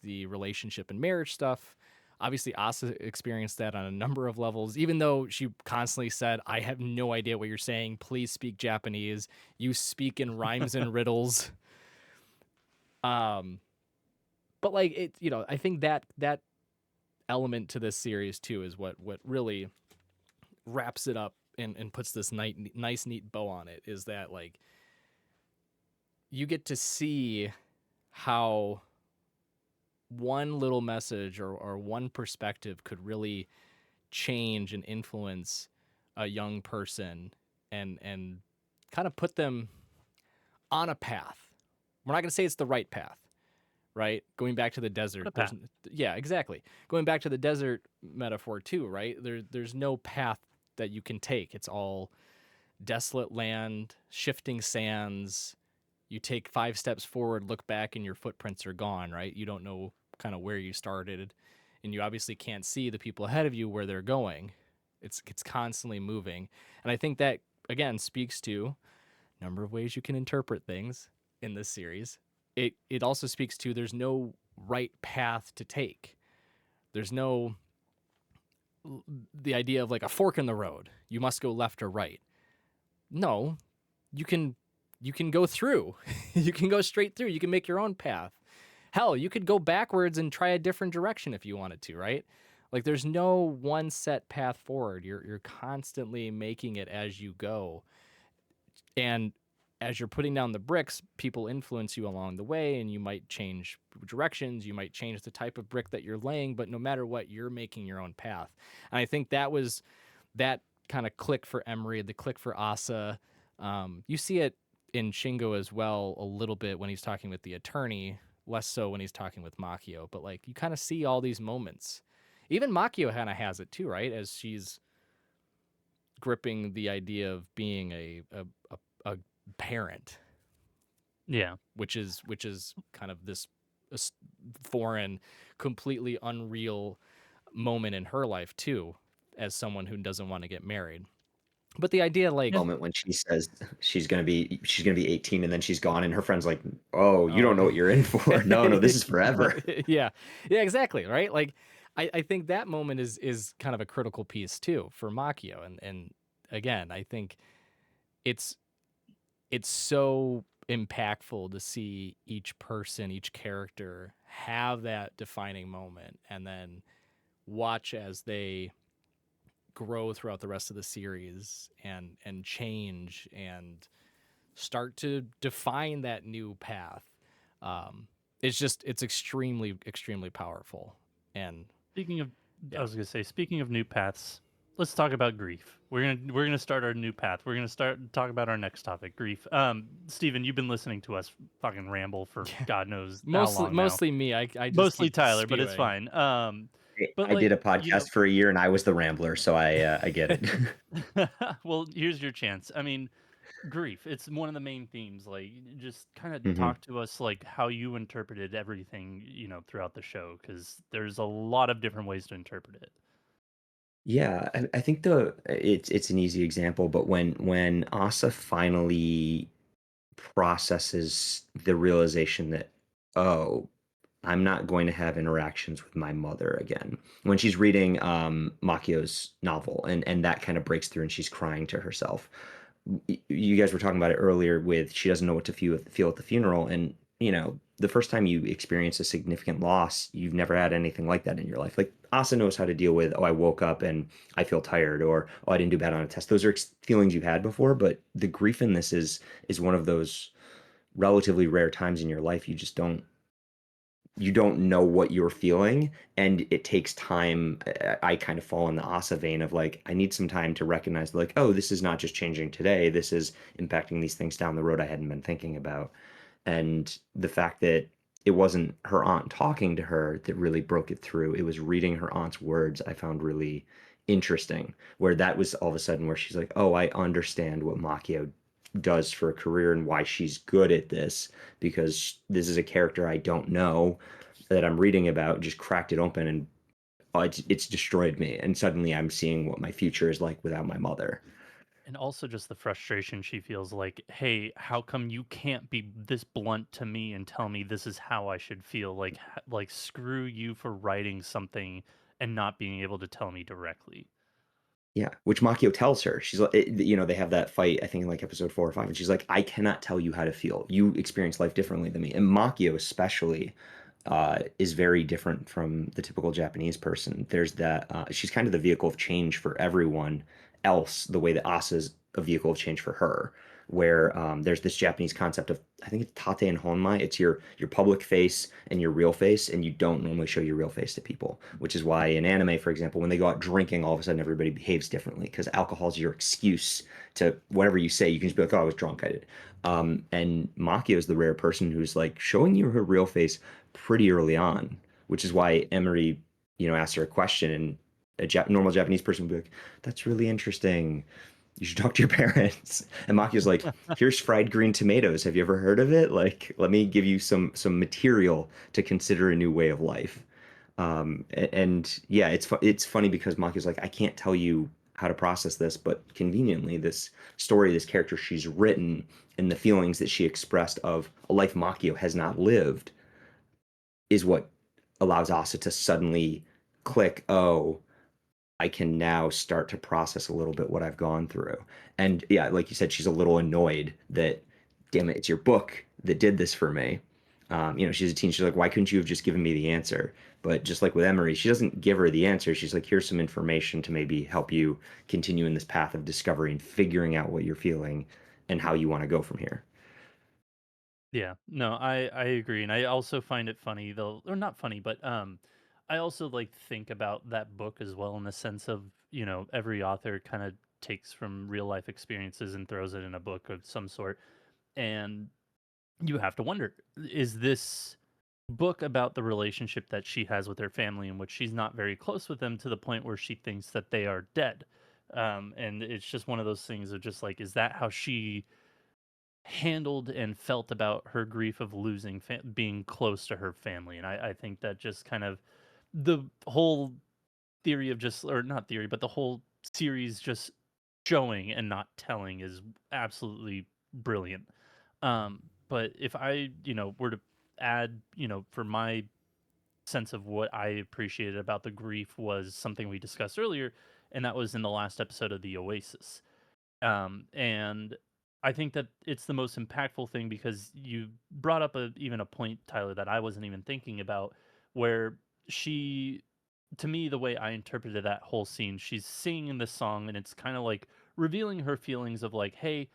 the relationship and marriage stuff. Obviously, Asa experienced that on a number of levels, even though she constantly said, I have no idea what you're saying. Please speak Japanese. You speak in rhymes and riddles. Um, but like it, I think that element to this series too is what really wraps it up and puts this nice neat bow on it is that like you get to see how one little message or one perspective could really change and influence a young person and kind of put them on a path. We're not going to say it's the right path, right? Going back to the desert, A path. yeah, exactly. Going back to the desert metaphor too, right? There's no path that you can take. It's all desolate land, shifting sands. You take 5 steps forward, look back, and your footprints are gone, right? You don't know kind of where you started, and you obviously can't see the people ahead of you where they're going. It's constantly moving, and I think that again speaks to a number of ways you can interpret things in this series. It also speaks to there's no right path to take. There's no the idea of like a fork in the road. You must go left or right. No, you can go through. You can go straight through. You can make your own path. Hell, you could go backwards and try a different direction if you wanted to, right? Like there's no one set path forward. You're constantly making it as you go. And as you're putting down the bricks, people influence you along the way and you might change directions, you might change the type of brick that you're laying, but no matter what, you're making your own path. And I think that was that kind of click for Emery, the click for Asa. You see it in Shingo as well a little bit when he's talking with the attorney, less so when he's talking with Makio. But like you kind of see all these moments. Even Makio kind of has it too, right? As she's gripping the idea of being a parent, Yeah. which is kind of this foreign, completely unreal moment in her life too, as someone who doesn't want to get married. But the idea, like, Yeah. moment when she says she's gonna be 18 and then she's gone and her friend's like, oh, you don't know oh, what you're in for. No, this is forever. yeah, yeah, exactly, right? Like, I think that moment is kind of a critical piece too for Makio, and again, I think it's so impactful to see each person, each character have that defining moment, and then watch as they grow throughout the rest of the series and change and start to define that new path. It's extremely powerful. And Speaking of, I yeah. was gonna say, speaking of new paths, let's talk about grief. We're gonna start our new path. We're gonna start talk about our next topic, grief. Steven, you've been listening to us fucking ramble for God knows how mostly long now. mostly me. I just Mostly keep Tyler, but it's spewing. fine. But I did like, a podcast for a year and I was the rambler, so I get it. well, here's your chance. I mean, grief. It's one of the main themes. Like, just kind of hmm talk to us like how you interpreted everything, throughout the show, because there's a lot of different ways to interpret it. Yeah, I think it's an easy example, but when Asa finally processes the realization that, oh, I'm not going to have interactions with my mother again. When she's reading Makio's novel and that kind of breaks through and she's crying to herself. You guys were talking about it earlier with she doesn't know what to feel at the funeral. And, the first time you experience a significant loss, you've never had anything like that in your life. Like Asa knows how to deal with, oh, I woke up and I feel tired, or oh, I didn't do bad on a test. Those are feelings you've had before, but the grief in this is one of those relatively rare times in your life you don't know what you're feeling, and it takes time. I kind of fall in the Asa vein of like I need some time to recognize like, oh, this is not just changing today, this is impacting these things down the road I hadn't been thinking about. And the fact that it wasn't her aunt talking to her that really broke it through, it was reading her aunt's words, I found really interesting, where that was all of a sudden where she's like, oh, I understand what Makio does for a career and why she's good at this, because this is a character I don't know that I'm reading about, just cracked it open, and it's destroyed me, and suddenly I'm seeing what my future is like without my mother. And also just the frustration she feels like, hey, how come you can't be this blunt to me and tell me this is how I should feel? Like screw you for writing something and not being able to tell me directly. Yeah, which Makio tells her. She's like, they have that fight, I think in like episode 4 or 5, and she's like, I cannot tell you how to feel. You experience life differently than me. And Makio especially is very different from the typical Japanese person. There's that she's kind of the vehicle of change for everyone else, the way that Asa's a vehicle of change for her. Where there's this Japanese concept of, I think it's tate and honmai. It's your public face and your real face, and you don't normally show your real face to people. Which is why in anime, for example, when they go out drinking, all of a sudden everybody behaves differently because alcohol is your excuse to whatever you say. You can just be like, "Oh, I was drunk, I did." And Makio is the rare person who's like showing you her real face pretty early on, which is why Emery, asked her a question, and a normal Japanese person would be like, "That's really interesting. You should talk to your parents." And Makio's like, "Here's fried green tomatoes. Have you ever heard of it? Like, let me give you some material to consider a new way of life." And yeah, it's funny because Makio's like, "I can't tell you how to process this," but conveniently, this story, this character she's written, and the feelings that she expressed of a life Makio has not lived is what allows Asa to suddenly click, oh, I can now start to process a little bit what I've gone through. And yeah, like you said, she's a little annoyed that, damn it, it's your book that did this for me. She's a teen. She's like, why couldn't you have just given me the answer? But just like with Emery, she doesn't give her the answer. She's like, here's some information to maybe help you continue in this path of discovery and figuring out what you're feeling and how you want to go from here. Yeah, no, I agree, and I also find it funny though, or not funny, but I also like think about that book as well in the sense of every author kind of takes from real life experiences and throws it in a book of some sort, and you have to wonder, is this book about the relationship that she has with her family in which she's not very close with them to the point where she thinks that they are dead, and it's just one of those things of just like, is that how she handled and felt about her grief of losing being close to her family? And I think that just kind of the whole theory of just, or not theory, but the whole series just showing and not telling is absolutely brilliant. But if I were to add, for my sense of what I appreciated about the grief was something we discussed earlier, and that was in the last episode of the Oasis. And I think that it's the most impactful thing because you brought up even a point, Tyler, that I wasn't even thinking about, where she, to me, the way I interpreted that whole scene, she's singing this song and it's kind of like revealing her feelings of like, hey,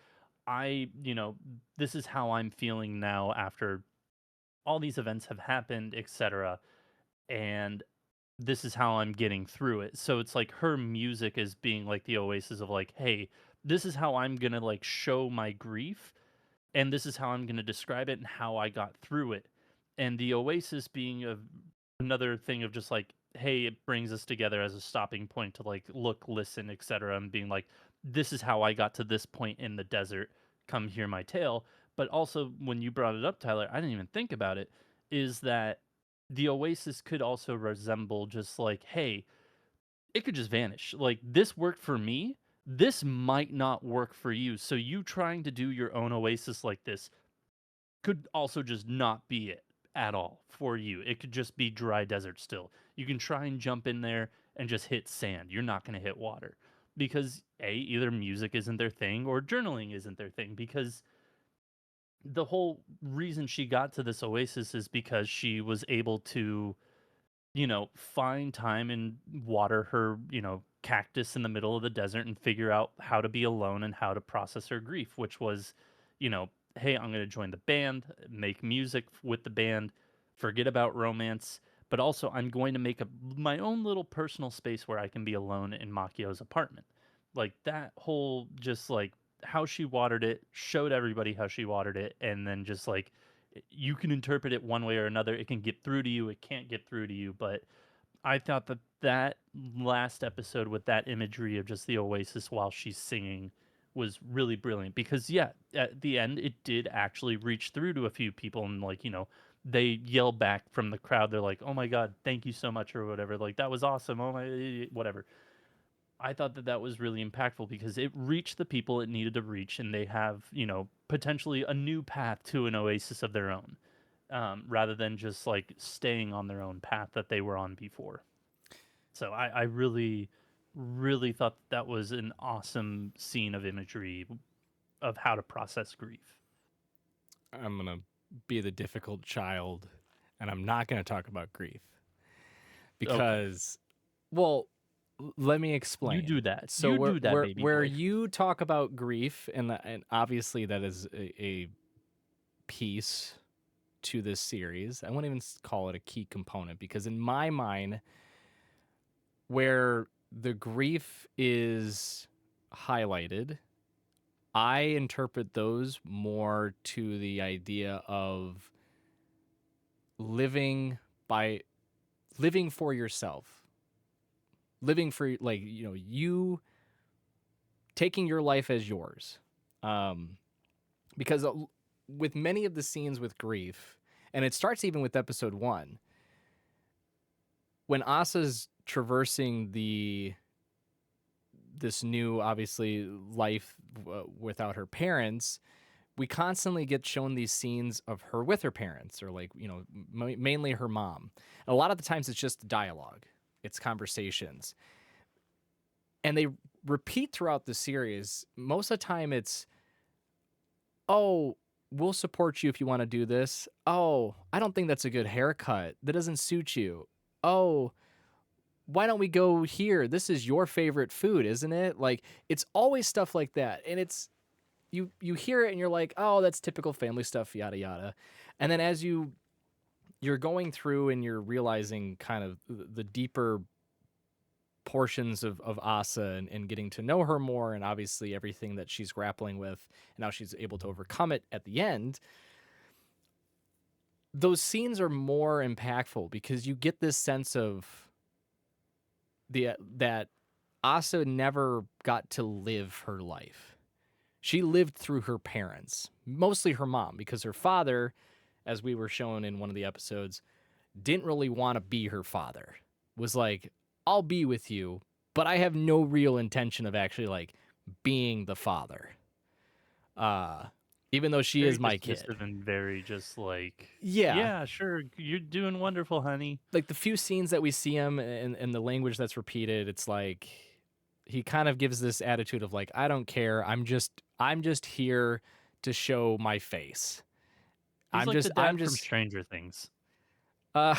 this is how I'm feeling now after all these events have happened, etc. And this is how I'm getting through it. So it's like her music is being like the oasis of like, hey, this is how I'm gonna like show my grief, and this is how I'm gonna describe it and how I got through it. And the oasis being another thing of just like, hey, it brings us together as a stopping point to like look, listen, etc. And being like, this is how I got to this point in the desert. Come hear my tale. But also, when you brought it up, Tyler, I didn't even think about it. Is that the oasis could also resemble just like, hey, it could just vanish. Like this worked for me. This might not work for you. So you trying to do your own oasis like this could also just not be it at all for you. It could just be dry desert still. You can try and jump in there and just hit sand. You're not going to hit water because either music isn't their thing or journaling isn't their thing, because the whole reason she got to this oasis is because she was able to, find time and water her, cactus in the middle of the desert and figure out how to be alone and how to process her grief, which was, hey, I'm going to join the band, make music with the band, forget about romance, but also I'm going to make my own little personal space where I can be alone in Makio's apartment. Like that whole just like how she watered it, showed everybody how she watered it, and then just like you can interpret it one way or another. It can get through to you, it can't get through to you, but I thought that last episode with that imagery of just the oasis while she's singing was really brilliant because yeah, at the end it did actually reach through to a few people and like, they yell back from the crowd. They're like, "Oh my god, thank you so much," or whatever. Like that was awesome. Oh my whatever. I thought that was really impactful because it reached the people it needed to reach, and they have, potentially a new path to an oasis of their own, rather than just like staying on their own path that they were on before. So I really, really thought that was an awesome scene of imagery of how to process grief. I'm going to be the difficult child, and I'm not going to talk about grief Okay, because, well, let me you explain. do that. So You do that, baby where boy. you talk about grief, and obviously that is a piece to this series. I wouldn't even call it a key component because in my mind, where the grief is highlighted, I interpret those more to the idea of living by living for yourself, living for like you taking your life as yours, because with many of the scenes with grief, and it starts even with episode 1 when Asa's traversing this new obviously life without her parents. We constantly get shown these scenes of her with her parents, or like mainly her mom. And a lot of the times it's just dialogue, it's conversations, and they repeat throughout the series. Most of the time it's, oh, we'll support you if you want to do this. Oh, I don't think that's a good haircut, that doesn't suit you. Oh, why don't we go here? This is your favorite food, isn't it? Like, it's always stuff like that. And it's, you hear it and you're like, oh, that's typical family stuff, yada yada. And then as you're going through and you're realizing kind of the deeper portions of Asa, and getting to know her more, and obviously everything that she's grappling with and how she's able to overcome it at the end, those scenes are more impactful because you get this sense of that Asa never got to live her life. She lived through her parents, mostly her mom, because her father, as we were shown in one of the episodes, didn't really want to be her father. Was like, I'll be with you, but I have no real intention of actually like being the father. Even though she Very is my kid. dismissive and very just like, Yeah. yeah, sure, you're doing wonderful, honey. Like the few scenes that we see him and the language that's repeated, it's like he kind of gives this attitude of like, I don't care. I'm just here to show my face. He's like the I'm dad from just Stranger Things. uh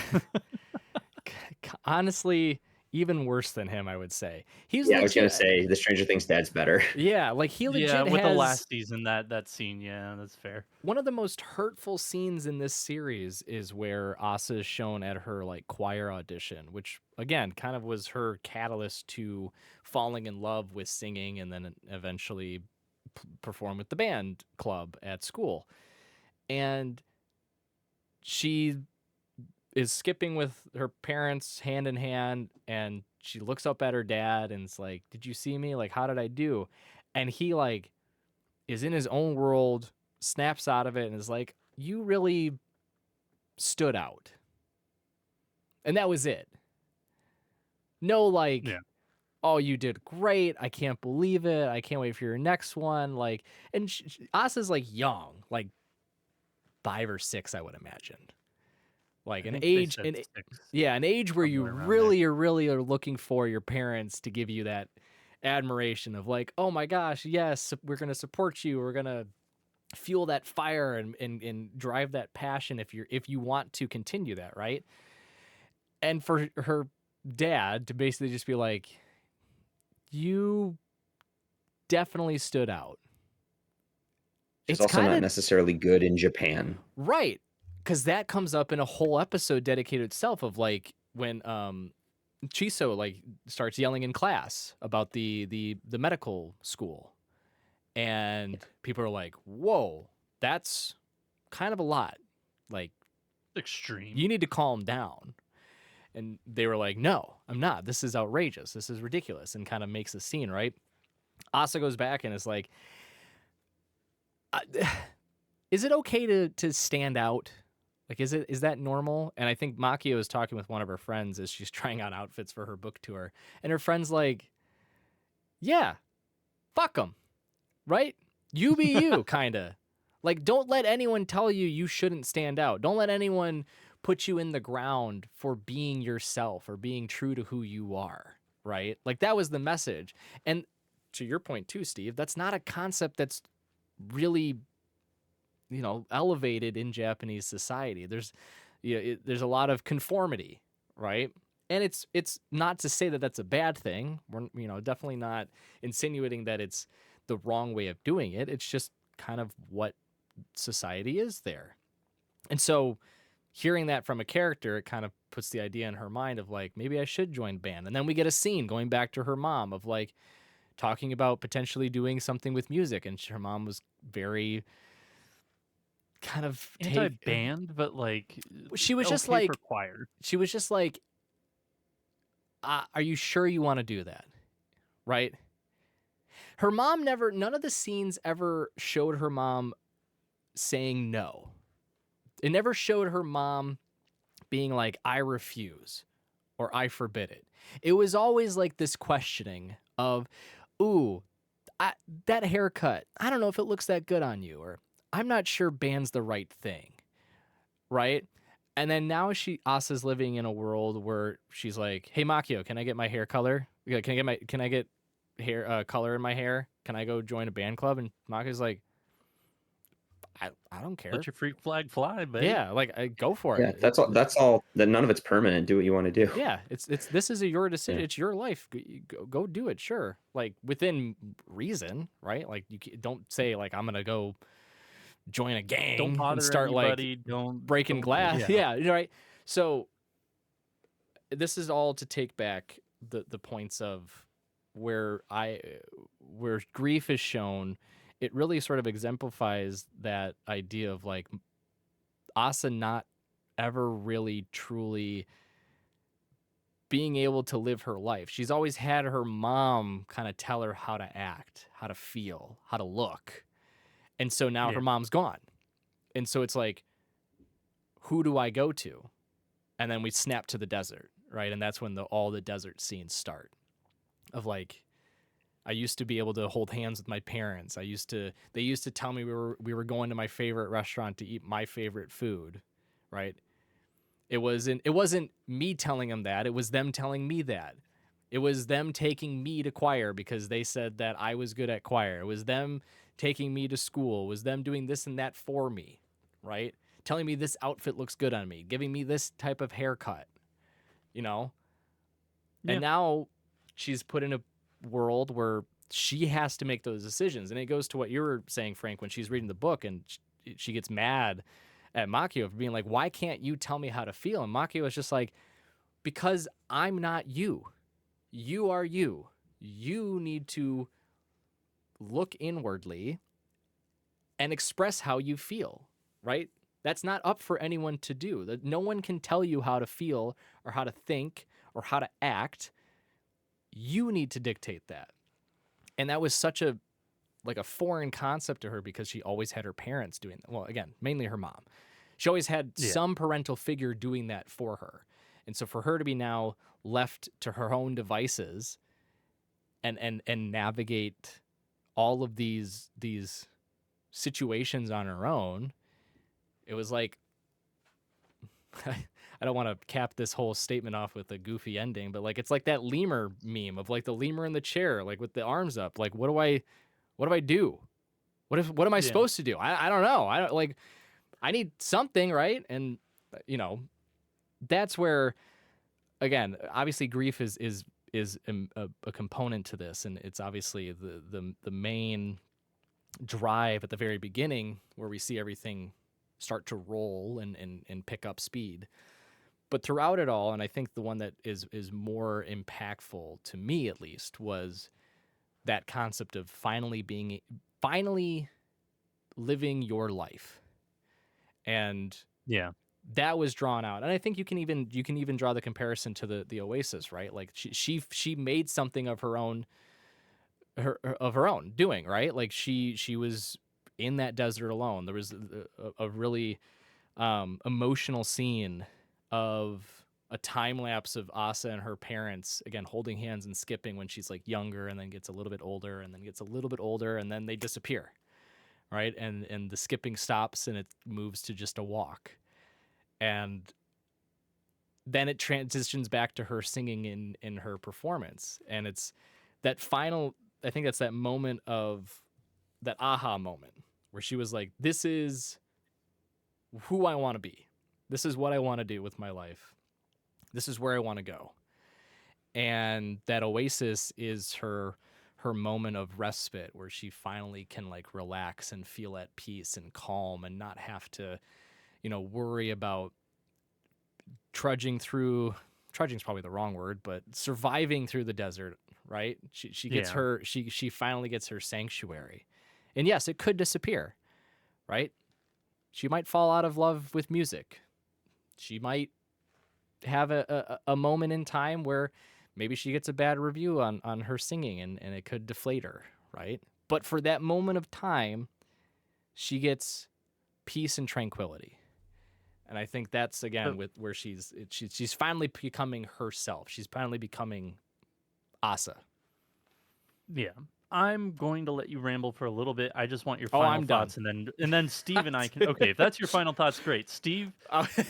honestly even worse than him, I would say. He's Yeah, I was gonna legit. say the Stranger Things dad's better. Yeah, like he Yeah, legit with the has last season, that scene, yeah, that's fair. one of the most hurtful scenes in this series is where Asa is shown at her like choir audition, which again kind of was her catalyst to falling in love with singing and then eventually perform with the band club at school. And she is skipping with her parents hand in hand, and she looks up at her dad and it's like, "Did you see me? Like, how did I do?" And he like is in his own world, snaps out of it, and is like, "You really stood out." And that was it. No, like, Yeah. "Oh, you did great. I can't believe it. I can't wait for your next one." Like, and Asa's like young, like 5 or 6, I would imagine. Like I an think they age, said 6, yeah, an age where you somewhere around there. really are looking for your parents to give you that admiration of like, "Oh my gosh, yes, we're gonna support you. We're gonna fuel that fire and drive that passion if you want to continue that," right? And for her dad to basically just be like, "You definitely stood out." She's It's also kind not of necessarily good in Japan. right, because that comes up in a whole episode dedicated itself of like when Chiso like starts yelling in class about the medical school, and people are like, "Whoa, that's kind of a lot. Like, Extreme. you need to calm down." And they were like, "No, I'm not. This is outrageous. This is ridiculous," and kind of makes a scene, right? Asa goes back and is like, "Is it okay to stand out? Like, is that normal?" And I think Makio is talking with one of her friends as she's trying on outfits for her book tour, and her friend's like, "Yeah, fuck them, right? You be you, kind of. Like, don't let anyone tell you you shouldn't stand out. Don't let anyone put you in the ground for being yourself or being true to who you are, right?" Like, that was the message. And to your point too, Steve, that's not a concept that's really, elevated in Japanese society. There's a lot of conformity, right? And it's not to say that that's a bad thing. We're definitely not insinuating that it's the wrong way of doing it. It's just kind of what society is there. And so hearing that from a character, it kind of puts the idea in her mind of like, maybe I should join band. And then we get a scene going back to her mom of like talking about potentially doing something with music. And her mom was very kind of Anti-band, but like she was just okay like for choir. she was just like, are you sure you want to do that? Right? Her mom none of the scenes ever showed her mom saying no. It never showed her mom being like, I refuse or I forbid it. It was always like this questioning of, ooh, that haircut, I don't know if it looks that good on you, or I'm not sure band's the right thing, right? And then now Asa's living in a world where she's like, "Hey Makio, can I get my hair color? Can I get hair color in my hair? Can I go join a band club?" And Makio's like, I don't care. Let your freak flag fly, babe. Yeah, like go for Yeah, it. that's all. That's all. That none of it's permanent. Do what you want to do. Yeah, it's this is your decision. Yeah. It's your life. Go do it. Sure, like within reason, right? Like don't say like I'm gonna go join a gang Don't and bother start like anybody. breaking Don't glass. yeah. Yeah, right. So this is all to take back the points of where grief is shown. It really sort of exemplifies that idea of like Asa not ever really truly being able to live her life. She's always had her mom kind of tell her how to act, how to feel, how to look. And so now her Yeah. mom's gone. And so it's like, who do I go to? And then we snap to the desert, right? And that's when all the desert scenes start. Of like, I used to be able to hold hands with my parents. They used to tell me we were going to my favorite restaurant to eat my favorite food, right? It wasn't me telling them that. It was them telling me that. It was them taking me to choir because they said that I was good at choir. It was them taking me to school. It was them doing this and that for me, right? Telling me this outfit looks good on me, giving me this type of haircut, you know? Yeah. And now she's put in a world where she has to make those decisions. And it goes to what you were saying, Frank, when she's reading the book and she gets mad at Makio for being like, why can't you tell me how to feel? And Makio is just like, because I'm not you. You are you. You need to look inwardly and express how you feel, right? That's not up for anyone to do. That no one can tell you how to feel or how to think or how to act. You need to dictate that. And that was such a foreign concept to her because she always had her parents doing that. Well, again, mainly her mom. She always had Yeah. some parental figure doing that for her. And so for her to be now left to her own devices and navigate all of these situations on her own, it was like I don't want to cap this whole statement off with a goofy ending, but like it's like that lemur meme of like the lemur in the chair, like with the arms up. Like what do I do? What am I Yeah. supposed to do? I don't know. I don't like I need something, right? And you know, that's where again, obviously grief is a component to this, and it's obviously the main drive at the very beginning where we see everything start to roll and pick up speed. But throughout it all, and I think the one that is more impactful to me at least was that concept of finally living your life. And Yeah. that was drawn out. And I think you can even draw the comparison to the Oasis, right? Like she made something of her own doing, right? Like she was in that desert alone. There was a really emotional scene of a time lapse of Asa and her parents again holding hands and skipping when she's like younger, and then gets a little bit older, and then gets a little bit older, and then they disappear, right? And the skipping stops and it moves to just a walk, and then it transitions back to her singing in her performance, and it's that final. I think that's that moment of that aha moment where she was like, "This is who I want to be. This is what I want to do with my life. This is where I want to go." And that Oasis is her moment of respite where she finally can like relax and feel at peace and calm and not have to, worry about trudging's probably the wrong word, but surviving through the desert, right? She gets Yeah. she finally gets her sanctuary. And yes, it could disappear, right? She might fall out of love with music. She might have a moment in time where maybe she gets a bad review on her singing, and it could deflate her, right? But for that moment of time, she gets peace and tranquility. And I think that's again So, with where she's finally becoming herself. She's finally becoming Asa. yeah. I'm going to let you ramble for a little bit. I just want your Oh, final I'm done. thoughts, and then Steve and I can. Okay, if that's your final thoughts, great. Steve,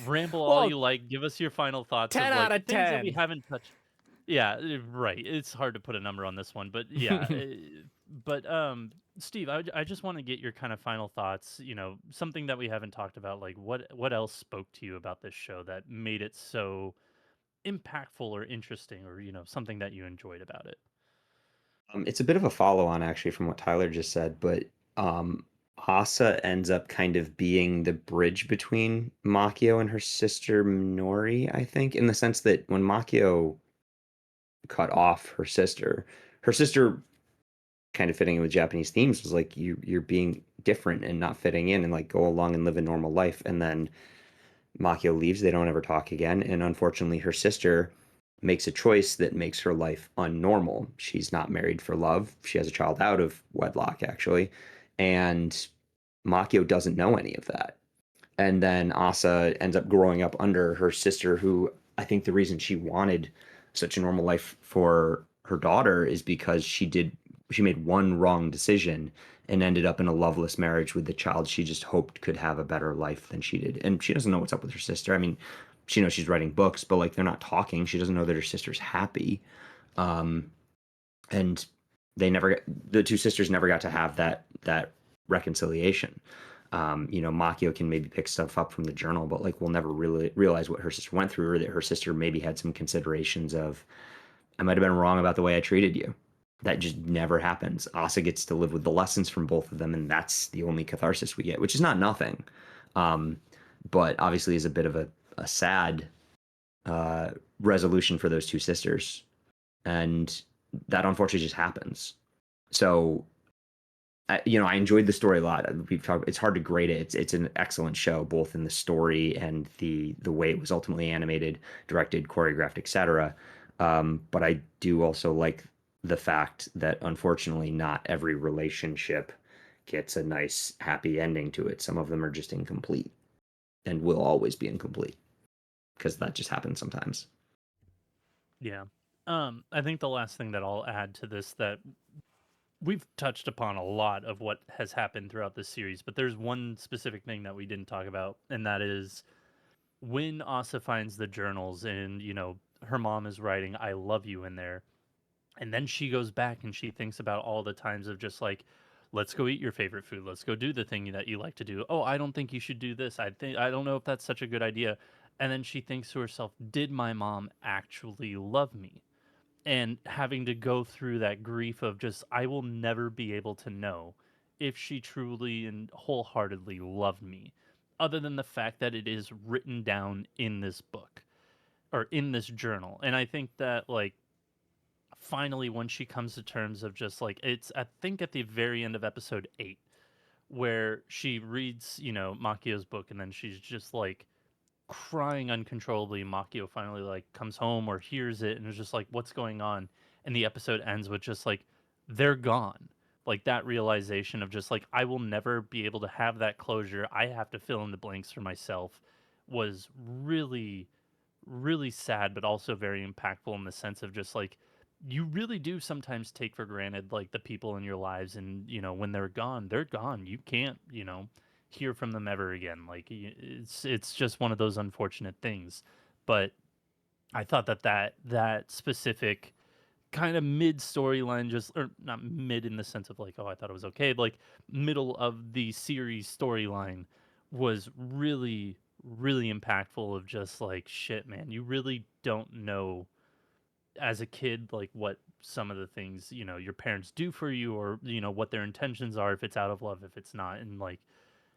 ramble all Well, you like. Give us your final thoughts 10 of out like of things that we 10. haven't touched. Yeah, right. It's hard to put a number on this one, but yeah. But Steve, I just want to get your kind of final thoughts. Something that we haven't talked about. Like what else spoke to you about this show that made it so impactful or interesting, or something that you enjoyed about it. It's a bit of a follow-on actually from what Tyler just said, but Asa ends up kind of being the bridge between Makio and her sister Minori, I think, in the sense that when Makio cut off her sister kind of fitting in with Japanese themes was like you're being different and not fitting in and like go along and live a normal life. And then Makio leaves, they don't ever talk again, and unfortunately her sister makes a choice that makes her life unnormal. She's not married for love. She has a child out of wedlock actually, and Makio doesn't know any of that. And then Asa ends up growing up under her sister, who I think the reason she wanted such a normal life for her daughter is because she made one wrong decision and ended up in a loveless marriage with the child she just hoped could have a better life than she did. And she doesn't know what's up with her sister. I mean, she knows she's writing books, but like they're not talking. She doesn't know that her sister's happy. Um, and the two sisters never got to have that reconciliation. Makio can maybe pick stuff up from the journal, but like we'll never really realize what her sister went through, or that her sister maybe had some considerations of, I might have been wrong about the way I treated you. That just never happens. Asa gets to live with the lessons from both of them, and that's the only catharsis we get, which is not nothing. Um, but obviously is a bit of a sad resolution for those two sisters. And that unfortunately just happens. So, I enjoyed the story a lot. We've talked. It's hard to grade it. It's an excellent show, both in the story and the way it was ultimately animated, directed, choreographed, etc. But I do also like the fact that unfortunately not every relationship gets a nice happy ending to it. Some of them are just incomplete and will always be incomplete because that just happens sometimes. Yeah. I think the last thing that I'll add to this, that we've touched upon a lot of what has happened throughout this series, but there's one specific thing that we didn't talk about, and that is when Asa finds the journals and, her mom is writing "I love you" in there, and then she goes back and she thinks about all the times of just like, let's go eat your favorite food, let's go do the thing that you like to do. Oh, I don't think you should do this. I don't know if that's such a good idea. And then she thinks to herself, did my mom actually love me? And having to go through that grief of just, I will never be able to know if she truly and wholeheartedly loved me, other than the fact that it is written down in this book or in this journal. And I think that, like, finally, when she comes to terms of just like, it's, I think at the very end of episode 8, where she reads, Makio's book, and then she's just like, crying uncontrollably. Makio finally like comes home or hears it and is just like, what's going on? And the episode ends with just like, they're gone. Like that realization of just like, I will never be able to have that closure. I have to fill in the blanks for myself, was really, really sad, but also very impactful in the sense of just like, you really do sometimes take for granted like the people in your lives, and when they're gone, they're gone. You can't hear from them ever again. Like it's just one of those unfortunate things. But I thought that specific kind of mid storyline, just, or not mid in the sense of like, oh, I thought it was okay, but like middle of the series storyline, was really, really impactful of just like, shit, man, you really don't know as a kid like what some of the things your parents do for you, or what their intentions are, if it's out of love, if it's not. And like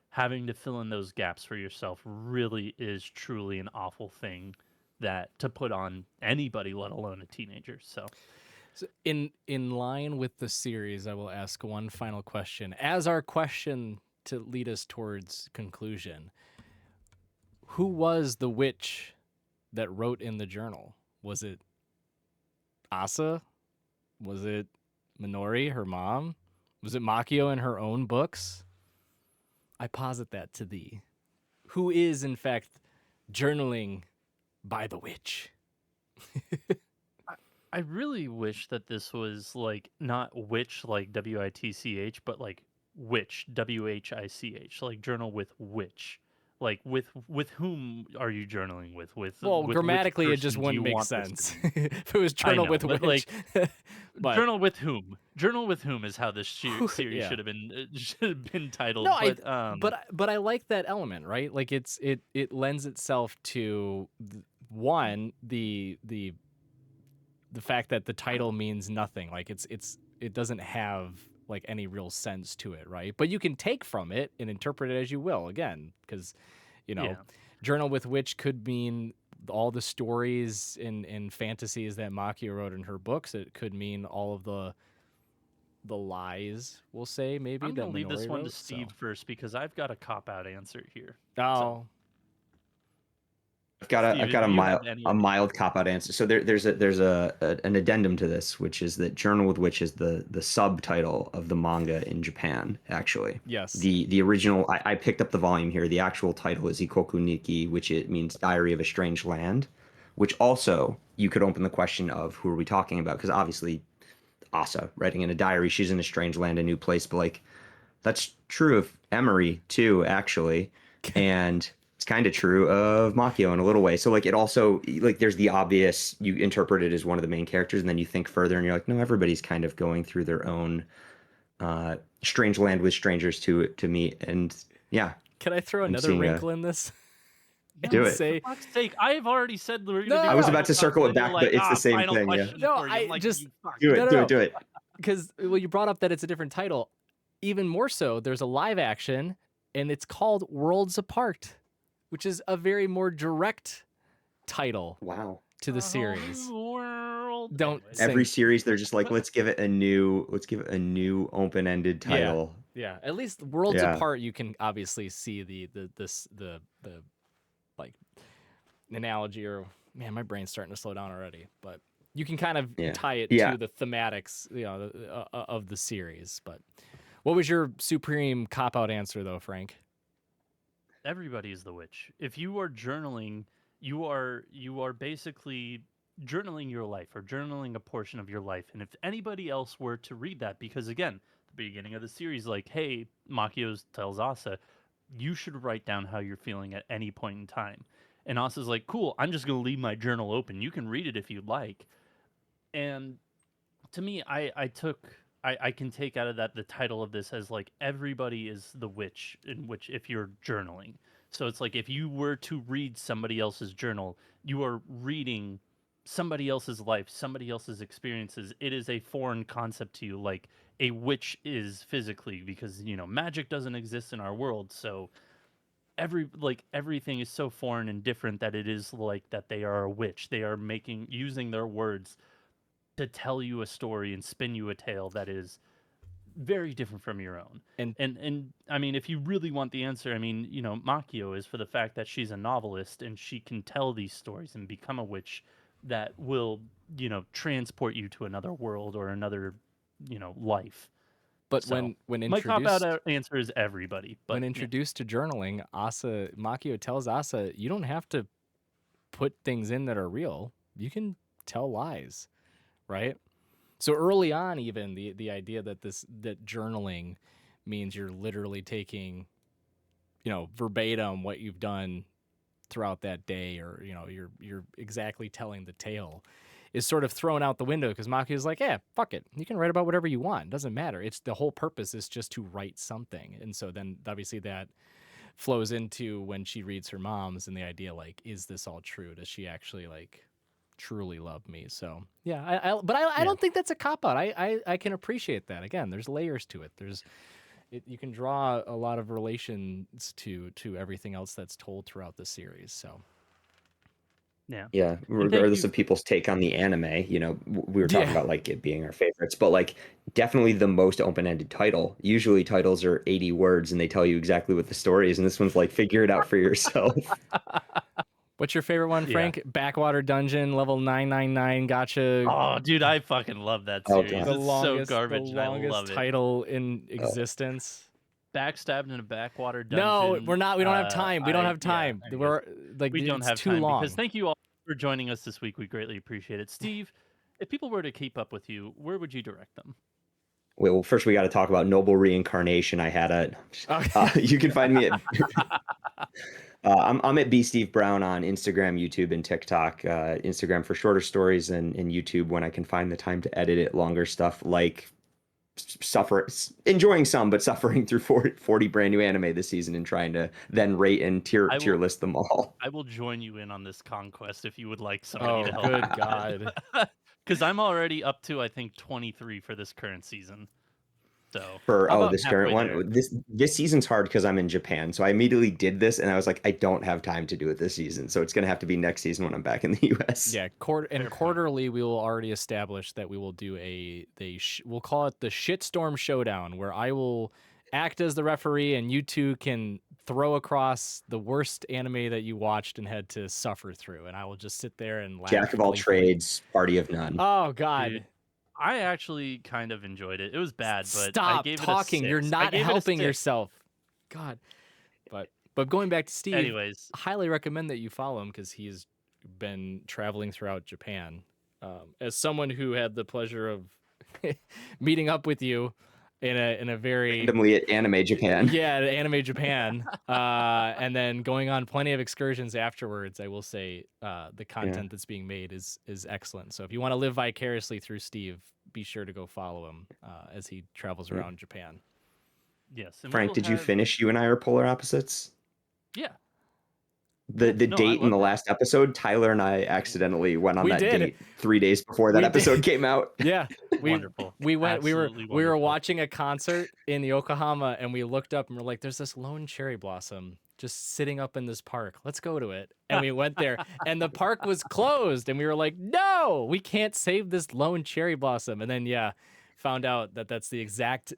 having to fill in those gaps for yourself really is truly an awful thing that to put on anybody, let alone a teenager. So So in line with the series, I will ask one final question as our question to lead us towards conclusion. Who was the witch that wrote in the journal? Was it Asa? Was it Minori, her mom? Was it Makio in her own books? I posit that to thee. Who is, in fact, journaling by the witch? I really wish that this was like not witch like WITCH, but like witch WHICH, like journal with witch. Like with whom are you journaling with? Well, With which grammatically, it just person do wouldn't you make want this to sense be? if it was I journal know, with but witch. like But journal with whom? Journal with whom is how this series yeah, should have been should have been no, titled. But but I like that element, right? Like it lends itself to one the fact that the title means nothing. Like it doesn't have like any real sense to it, right? But you can take from it and interpret it as you will, again, because you know, yeah, journal with witch could mean all the stories and fantasies that Maki wrote in her books. It could mean all of the lies, we'll say, maybe, I'm that gonna leave this Minori one to wrote. Steve So, first because I've got a cop out answer here. So oh, I've Steve, got do a you have mild any a idea? mild cop out answer. So there's an addendum to this, which is that Journal with Witch is the subtitle of the manga in Japan. Actually, yes. the original, I picked up the volume here. The actual title is Ikoku Niki, which it means Diary of a Strange Land. Which also you could open the question of who are we talking about, because obviously Asa writing in a diary, she's in a strange land, a new place, but like that's true of Emery too, actually. And it's kind of true of Makio in a little way. So like it also like there's the obvious, you interpret it as one of the main characters, and then you think further and you're like, no, everybody's kind of going through their own strange land with strangers to meet. And yeah, Can I throw I'm another seeing wrinkle in this do and No, it. for say, fuck's sake! I've already said we're no, gonna no, do I was no, about to final thoughts, circle and it then you're back, but like, it's the same final thing. Yeah, question no, for you. I'm I like, just you fuck. do no, it, no, do no. it, do it. Because well, you brought up that it's a different title. Even more so, there's a live action, and it's called Worlds Apart, which is a very more direct title Wow. to the A whole series. new world. Don't Anyways, say- Every series they're just like, let's give it a new open-ended Yeah. title. Yeah, at least Worlds Yeah. Apart, you can obviously see the like analogy, or man, my brain's starting to slow down already. But you can kind of Yeah. tie it Yeah. to the thematics, of the series. But what was your supreme cop out answer though, Frank? everybody is the witch. If you are journaling, you are basically journaling your life or journaling a portion of your life. And if anybody else were to read that, because again, the beginning of the series, like, hey, Makio tells Asa, you should write down how you're feeling at any point in time. And Asa's like, cool, I'm just gonna leave my journal open. You can read it if you'd like. And to me, I can take out of that the title of this as like everybody is the witch, in which if you're journaling. So it's like if you were to read somebody else's journal, you are reading somebody else's life, somebody else's experiences. It is a foreign concept to you, like a witch is physically, because magic doesn't exist in our world. So everything is so foreign and different that it is like that they are a witch. They are using their words to tell you a story and spin you a tale that is very different from your own. And And I mean, if you really want the answer, I mean, Makio is for the fact that she's a novelist and she can tell these stories and become a witch that will, transport you to another world or another, life. but So when my cop out introduced answer is everybody, but when yeah. introduced to journaling, Makio tells Asa, you don't have to put things in that are real. You can tell lies, right? So early on, even the idea that that journaling means you're literally taking, verbatim what you've done throughout that day, or you're exactly telling the tale, is sort of thrown out the window because Makio's like, yeah, fuck it, you can write about whatever you want. It doesn't matter. It's the whole purpose is just to write something, and so then obviously that flows into when she reads her mom's and the idea like, is this all true? Does she actually like truly love me? So yeah, I Yeah. don't think that's a cop out. I can appreciate that. Again, there's layers to it. You can draw a lot of relations to everything else that's told throughout the series. So Yeah. Yeah, And thank regardless you. of people's take on the anime, we were talking yeah, about like it being our favorites, but like definitely the most open-ended title. Usually titles are 80 words and they tell you exactly what the story is, and this one's like figure it out for yourself. what's your favorite one, Yeah. Frank? Backwater Dungeon level 999 gotcha. Oh, dude, I fucking love that Oh series. god. The It's so longest, garbage, and I love it. title in Oh, existence. Backstabbed in a backwater No, dungeon. we're not. We don't have time. We don't have Yeah. time. Anyways, We're like, we don't it's have too time because long. thank you all for joining us this week. We greatly appreciate it. Steve, if people were to keep up with you, where would you direct them? well, first we got to talk about Noble Reincarnation. I had a Okay. you can find me at I'm at B Steve Brown on Instagram, YouTube, and TikTok. Instagram for shorter stories, and YouTube when I can find the time to edit it, longer stuff like enjoying some, but suffering through 40 brand new anime this season and trying to then rate and I tier will. list them all. I will join you in on this conquest if you would like somebody Oh, to help good you with God. it. Because I'm already up to I think 23 for this current season. So For How about this current halfway there. one, this season's hard because I'm in Japan, so I immediately did this, and I was like, I don't have time to do it this season, so it's gonna have to be next season when I'm back in the U.S. Yeah, Fair point. quarterly we will already establish that we will do we'll call it the shitstorm showdown, where I will act as the referee and you two can throw across the worst anime that you watched and had to suffer through, and I will just sit there and laugh. Jack of all gleefully. trades, party of none. Oh God. Dude, I actually kind of enjoyed it. It was bad, but I Stop gave talking. it a 6. You're I not gave it a helping 6. yourself. God. But going back to Steve, Anyways, highly recommend that you follow him because he's been traveling throughout Japan. As someone who had the pleasure of meeting up with you in a very Randomly at Anime Japan. yeah, Anime Japan, and then going on plenty of excursions afterwards. I will say the content that's being made is excellent. So if you want to live vicariously through Steve, be sure to go follow him as he travels Yeah. around Japan. Yes. And we Frank, will did you have- finish? You and I are polar opposites. Yeah. The Yeah, no, I date in love the that. last episode, Tyler and I accidentally went on We that did. date 3 days before that We episode did. came out. Yeah, Wonderful. We went. Absolutely We were wonderful. watching a concert in Yokohama, and we looked up and we're like, "There's this lone cherry blossom just sitting up in this park. Let's go to it." And we went there, and the park was closed, and we were like, "No, we can't save this lone cherry blossom." And then found out that that's the exact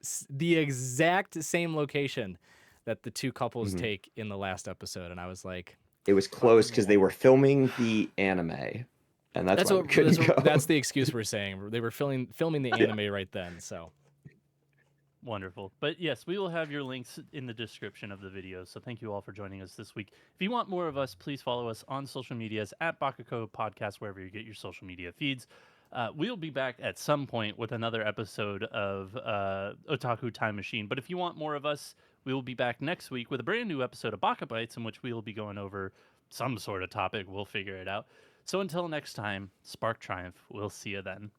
same location that the two couples take in the last episode, and I was like, It was closed because they were filming the anime, and that's why we couldn't go. that's the excuse we're saying. They were filming the anime right then. So Wonderful. But yes, we will have your links in the description of the video. So thank you all for joining us this week. If you want more of us, please follow us on social medias at Bakacopodcast, wherever you get your social media feeds. We'll be back at some point with another episode of Otaku Time Machine. But if you want more of us, we will be back next week with a brand new episode of Baka Bites, in which we will be going over some sort of topic. We'll figure it out. So until next time, Spark Triumph. We'll see you then.